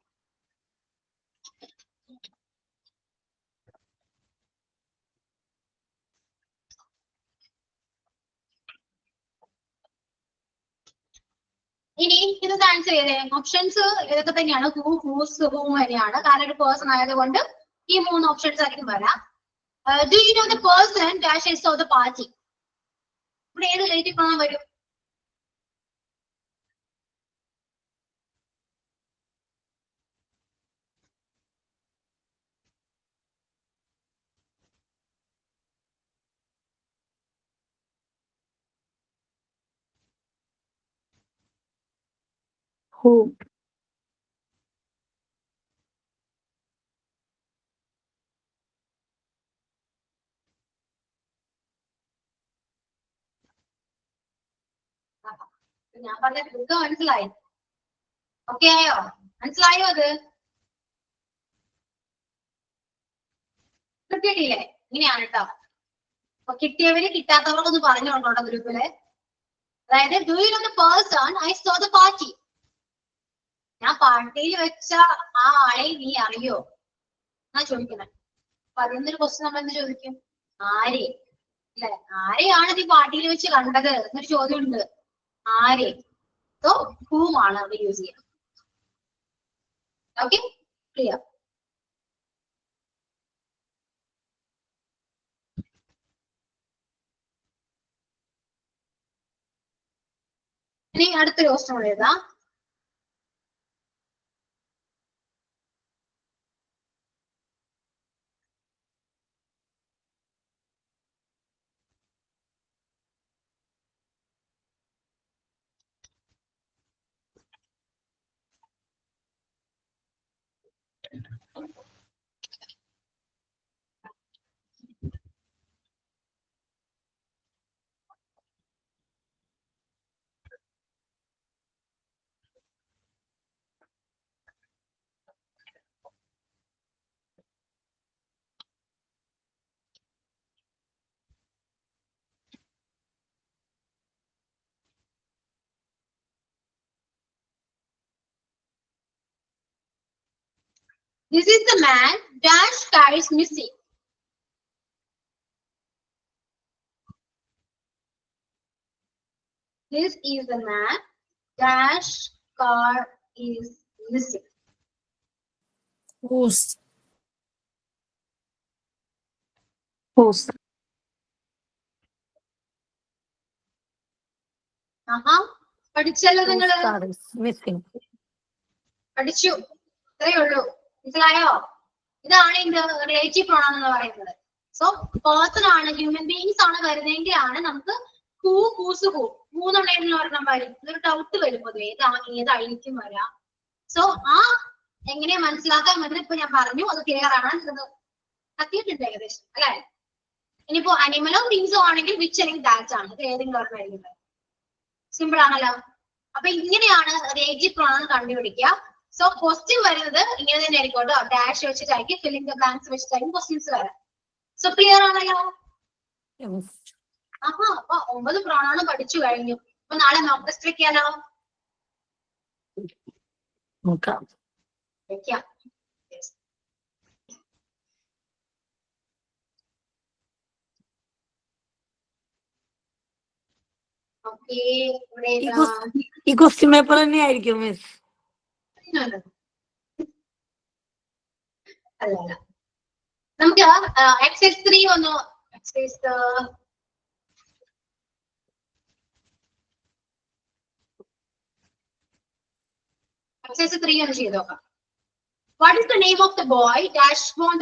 ഇനി ഇത് ആൻസർ ചെയ്തേ. ഓപ്ഷൻസ് ഇതൊക്കെ തന്നെയാണ്. ഹൂ, ഹൂസ്, ഹൂം തന്നെയാണ്. കാരണം ഒരു പേഴ്സൺ ആയതുകൊണ്ട് ഈ 3 ഓപ്ഷൻസ് ആയിരിക്കും വരാം. Do you know the person dash is of the party. ഇവിടെ ഏത് റിലേറ്റീവ് പ്രോണൗൺ വരും? ഹൂ. ഞാൻ പറഞ്ഞ ട്രിക്ക് മനസ്സിലായി. ഓക്കെ ആയോ? മനസ്സിലായോ? അത് കിട്ടിയിട്ടില്ലേ? ഇങ്ങനെയാണ് കേട്ടോ. അപ്പൊ കിട്ടിയവര് കിട്ടാത്തവർക്കൊന്ന് പറഞ്ഞു കൊണ്ടോട്ടോ ഗ്രൂപ്പില്. അതായത് do you know the person I so the party. ഞാൻ പാർട്ടിയിൽ വെച്ച ആ ആളെ നീ അറിയോ എന്നാ ചോദിക്കുന്നത്. അപ്പൊ അതിന്നൊരു ക്വസ്റ്റ്യൻ നമ്മൾ എന്ത് ചോദിക്കും? ആരെ, അല്ലെ? ആരെയാണ് നീ പാർട്ടിയിൽ വെച്ച് കണ്ടത് എന്നൊരു ചോദ്യം ഉണ്ട്. ആരെ. സോ ഹൂമാണ് അവിടെ യൂസ് ചെയ്യാം. Okay, clear. ഇനി അടുത്തൊരു ക്വസ്റ്റ്യൻ കൂടെ എഴുതാം. This is the man dash carries missing. This is the man. Dash car is missing. Whose? Whose? പഠിച്ചല്ലോ നിങ്ങള്? മിസ്സിംഗ്. പഠിച്ചു. ഇത്രയേ ഉള്ളൂ. മനസ്സിലായോ? ഇതാണ് ഇതിന്റെ റിലേറ്റീവ് പ്രോണൗൺ എന്ന് പറയുന്നത്. സോ പേഴ്സൺ ആണ്, ഹ്യൂമൻ ബീങ്സ് ആണ് വരുന്നതെങ്കിലാണ് നമുക്ക് ഹൂ, ഹൂസ്, ഹൂ മൂന്നുണ്ടെങ്കിൽ ഒരെണ്ണം വരും. ഇതൊരു ഡൗട്ട് വരും പൊതുവെ ഏതായിരിക്കും വരാം. സോ ആ എങ്ങനെയാ മനസ്സിലാക്കാൻ പറ്റുന്നത് ഇപ്പൊ ഞാൻ പറഞ്ഞു. അത് ക്ലിയർ ആണ്. കത്തിയിട്ടുണ്ട് ഏകദേശം അല്ലെ? ഇനിയിപ്പോ അനിമലോ തിങ്സോ ആണെങ്കിൽ വിച്ച് അല്ലെങ്കിൽ ദാറ്റ് ആണ്. ഇത് ഏതെങ്കിലും ഒരെണ്ണം എഴുതുന്നത്. സിമ്പിൾ ആണല്ലോ. അപ്പൊ ഇങ്ങനെയാണ് റിലേറ്റീവ് പ്രോണൗൺ കണ്ടുപിടിക്കുക. സോ ക്വസ്റ്റ്യൻ വരുന്നത് ഇങ്ങനെ തന്നെ ആയിരിക്കും. ഡാഷ് വെച്ചിട്ടായിരിക്കും, ഫില്ലിംഗ് ദ ബ്ലാങ്ക്സ് വെച്ചിട്ടായിരിക്കും ക്വസ്റ്റ്യൻസ് വരാം. സോ ക്ലിയർ ആണല്ലോ? അപ്പൊ 9 പ്രോണൗൺ പഠിച്ചു കഴിഞ്ഞു. അപ്പൊ നാളെ മോക്ക് ടെസ്റ്റ് വെക്കാലോ? വെക്കാം. ഓക്കെ. ഈ ക്വസ്റ്റ്യൻ പേപ്പർ തന്നെ ആയിരിക്കും മിസ്? അല്ല, നമുക്ക് എക്സൈസ് 3 ഒന്ന് എക്സൈസ് 3 ഒന്ന് ചെയ്ത് നോക്കാം. What is the name of the boy dash won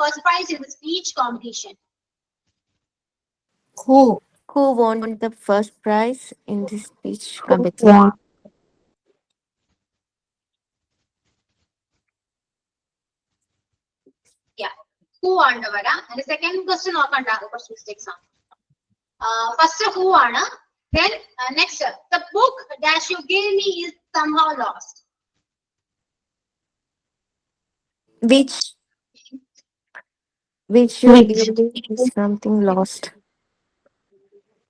first prize in the speech competition? Who won the first prize in the speech competition? Yeah, who ആണ് വരാം. അതിന്റെ സെക്കൻഡ് ക്വസ്റ്റ്യൻ നോക്കണ്ട, കുറച്ച് മിസ്റ്റേക്സ് ആണ്. ഫസ്റ്റ് who ആണ്. Then next, the book dash you gave me is somehow lost. Which you gave me is something lost.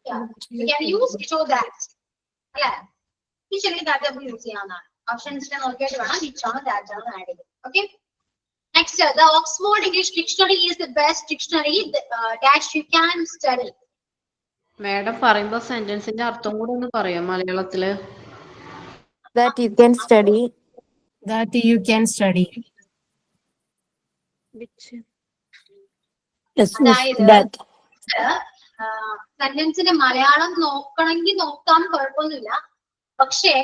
Yeah, you can use show that. Yeah, usually that we use ചെയ്യാവുന്നതാണ്. ഓപ്ഷൻസ് നോക്കിയിട്ട് വേണം which ആണ് that ആണ് ആഡ് ചെയ്ത്. Okay. Next, the Oxford English Dictionary is the best dictionary dash you can study. Madam പറയുമ്പോ സെന്റൻസിന്റെ അർത്ഥം കൂടെ ഒന്ന് പറയാം മലയാളത്തില്. That you can study. That you can study. അതായത് സെന്റൻസിന്റെ മലയാളം നോക്കണമെങ്കിൽ നോക്കാം, കുഴപ്പമൊന്നുമില്ല. പക്ഷേ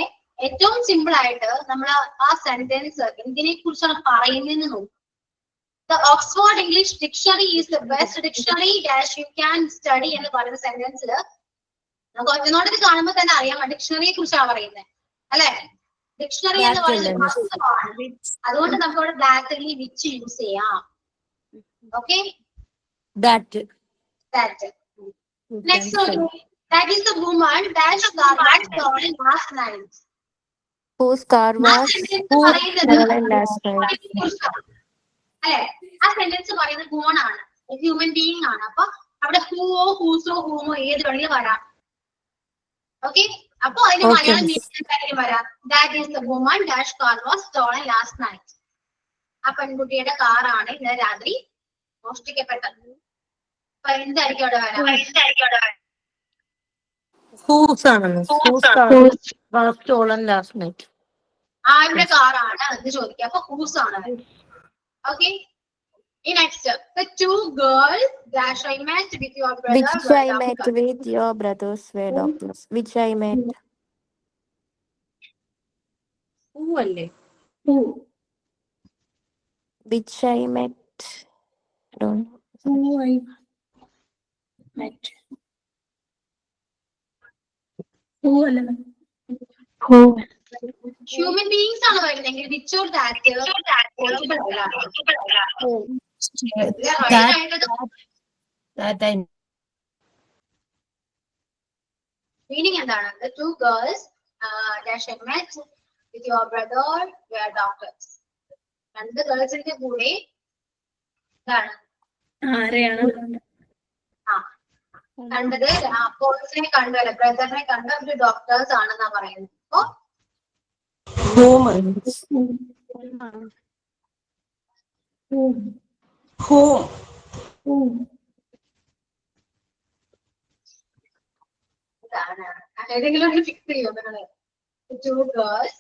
ഏറ്റവും സിമ്പിൾ ആയിട്ട് നമ്മൾ ആ സെന്റൻസ് എന്തിനെ കുറിച്ചാണ് പറയുന്നതെന്ന് നോക്കും. The Oxford English Dictionary is the best dictionary dash you can study എന്ന് പറയുന്ന സെന്റൻസിൽ നമുക്ക് ഒറ്റനോട് ഇത് കാണുമ്പോൾ തന്നെ അറിയാം ഡിക്ഷണറിയെ കുറിച്ചാണ് പറയുന്നത് അല്ലെ? ഡിക്ഷണറി എന്ന് പറയുന്നത് അതുകൊണ്ട് നമുക്ക് ഇവിടെ ബ്ലാക്കലി വിച്ച് യൂസ് ചെയ്യാം. Okay. Next, that is the woman dash car was stolen last night. Whose car was stolen last night? അല്ലെ? ആ സെന്റൻസ് പറയുന്നത് woman ആണ്, ഹ്യൂമൻ ബീയിങ് ആണ്. അപ്പൊ അവിടെ ഹൂവോ ഹൂസോ ഹൂമോ ഏത് വേണമെങ്കിലും വരാം. ഓക്കെ. അപ്പൊ അതിന്റെ മലയാളം മീനിങ് വരാം. That is the woman dash car was stolen last night. ആ പെൺകുട്ടിയുടെ കാറാണ് ഇന്നലെ രാത്രി മോഷ്ടിക്കപ്പെട്ടത്. അപ്പൊ എന്തായിരിക്കും അവിടെ വരാം? ആരുടെ കാറാണ് എന്ന് ചോദിക്കുക. അപ്പൊ ഹൂസ് ആണ്. Okay. Next, the two girls dash I met with your brother. Which I met with your brothers were doctors. Which I met. Who അല്ലേ? Which I met. Don't know. Who I met. Who അല്ല. Who. ഹ്യൂമൻ ബീയിങ്സ് ആണ് വരുന്നെങ്കിൽ വിച്ച് ഓർ ദാറ്റ് മീനിങ് എന്താണ്? The two girls dash I met with your brother were doctors. രണ്ട് ഗേൾസിന്റെ കൂടെ എന്താണ് കണ്ടത്? പോലീസിനെ കണ്ടല്ലേ, ബ്രദറിനെ കണ്ട ഒരു ഡോക്ടേഴ്സ് ആണെന്നാ പറയുന്നത്. അപ്പൊ ഇതാണ് ഏതെങ്കിലും ഒരു ഫിക്സ് ചെയ്യോ നിങ്ങള്? The two girls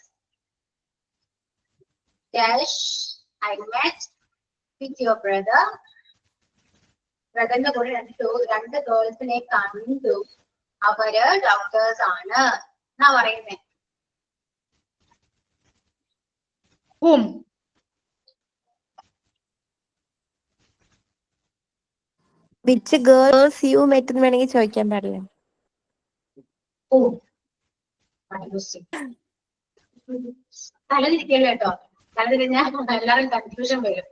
dash I met with your brother. ബ്രദറിന്റെ കൂടെ രണ്ട് ഗേൾസിനെ കണ്ടു. അവര് ഡോക്ടേഴ്സ് ആണ് എന്നാ പറയുന്നേ. Whom? Which girls U met എന്ന് വേണമെങ്കിൽ ചോദിക്കാൻ പാടില്ല. തലതിരിക്കല്ലോ കേട്ടോ, തലതിരിഞ്ഞാൽ എല്ലാവരും കൺഫ്യൂഷൻ വരും.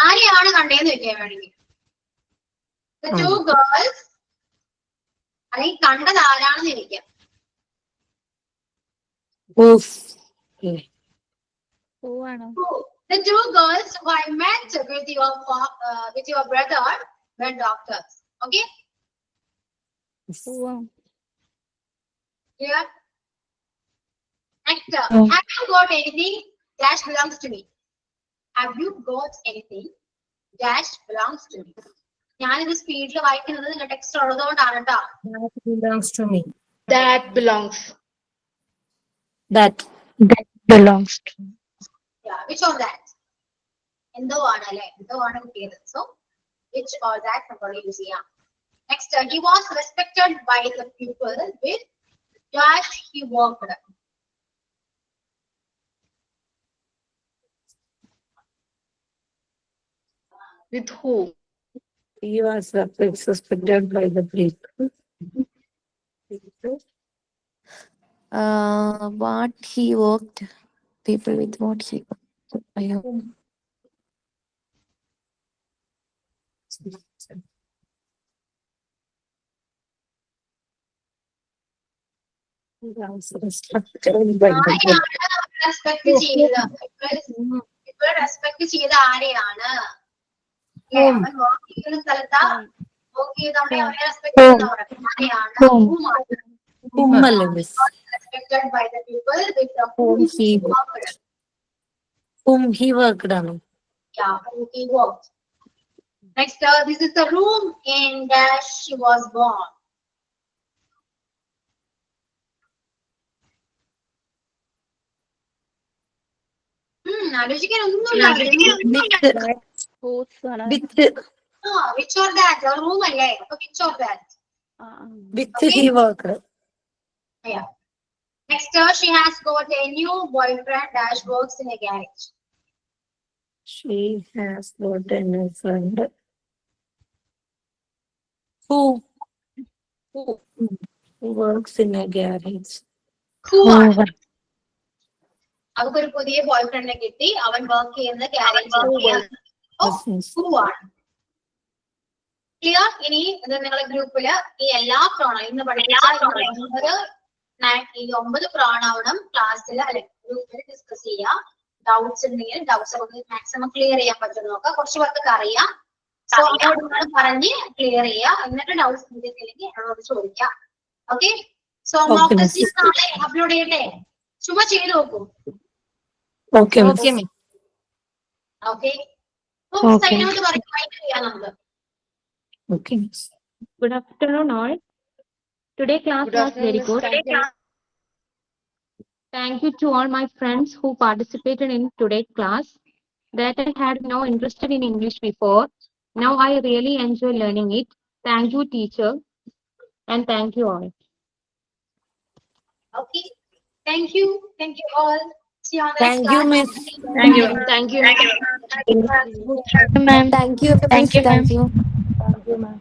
ആരെയാണ് കണ്ടേന്ന് വെക്കാൻ വേണമെങ്കിൽ The two girls അല്ലെങ്കിൽ കണ്ടത് ആരാണെന്ന് ഇരിക്കാം. The two girls who I met with your brother were doctors. Okay? Clear? Next, have you got anything dash belongs to me? Have you got anything dash belongs to me? ഞാനിത് സ്പീഡിൽ വായിക്കുന്നത് നിങ്ങളുടെ ടെക്സ്റ്റ് ഉള്ളതുകൊണ്ടാണ് കേട്ടോ. That belongs to me. That belongs. That belongs to me. Yeah, which or that? എന്തോ ആണ് അല്ലെ, എന്തോ ആണ് കിട്ടിയത്. So which or that നമ്മൾ യൂസ് ചെയ്യാം. Next, he was respected by the people with dash he worked. With who? He was suspected by the people. What he worked, people with what he worked. I have He was respected by the people. Respect ചെയ്തത് ഇപ്പോൾ റെസ്പെക്ട് ചെയ്ത ആരെയാണ്? അവൻ വർക്ക് ചെയ്യുന്ന സ്ഥലത്താ വർക്ക് ചെയ്തോടെ അവനെ റെസ്പെക്ട് ചെയ്യുന്ന ആരെയാണ്? Respected by the people with whom he worked. Whom he worked on. Yeah, whom he worked. Next, this is the room in dash she was born. ആലോചിക്കാൻ ഒന്നുമില്ല. Which or that? റൂം അല്ലേ? അപ്പൊ which or that? With he worked. Yeah. Next, she has got a new boyfriend dash works in a garage. She has got a new friend. Who works in a garage. Who ആണ്? അവക്കൊരു പുതിയ ബോയ്ഫ്രണ്ടിനെ കിട്ടി, അവൻ വർക്ക് ചെയ്യുന്ന ഗാരേജിൽ. Who ആണ്? ക്ലിയർ? ഇനി ഇത് നിങ്ങളുടെ ഗ്രൂപ്പില് ഈ എല്ലാ പ്രോണ ഇന്ന് പഠിപ്പിച്ച ഈ 9 പ്രോണൗണും ക്ലാസ്സിൽ അല്ലെ ഗ്രൂപ്പിൽ ഡിസ്കസ് ചെയ്യാം. ഡൗട്ട്സ് ഉണ്ടെങ്കിൽ ഡൗട്ട്സ് നമുക്ക് മാക്സിമം ക്ലിയർ ചെയ്യാൻ പറ്റും നോക്കാം. കുറച്ച് പേർക്ക് അറിയാം. സോ അവരോട് പറഞ്ഞ് ക്ലിയർ ചെയ്യാം. എന്നിട്ട് ഡൗട്ട്സ് ഉണ്ടെങ്കിൽ എന്നോട് ചോദിക്കാം. ഓക്കെ? സോ മോക്ക് ടെസ്റ്റ് നാളെ അപ്ലോഡ് ചെയ്യട്ടെ? ചുമ്മാ ചെയ്ത് നോക്കൂ. Okay. Okay. Sign out the Okay. Good afternoon, all. Today class was very good. Thank you to all my friends who participated in today's class. That I had no interest in English before. Now I really enjoy learning it. Thank you, teacher, and thank you all. Okay. Thank you all. See you on the Thank next you, class. miss. Thank you. Thank you, ma'am. Thank you, ma'am.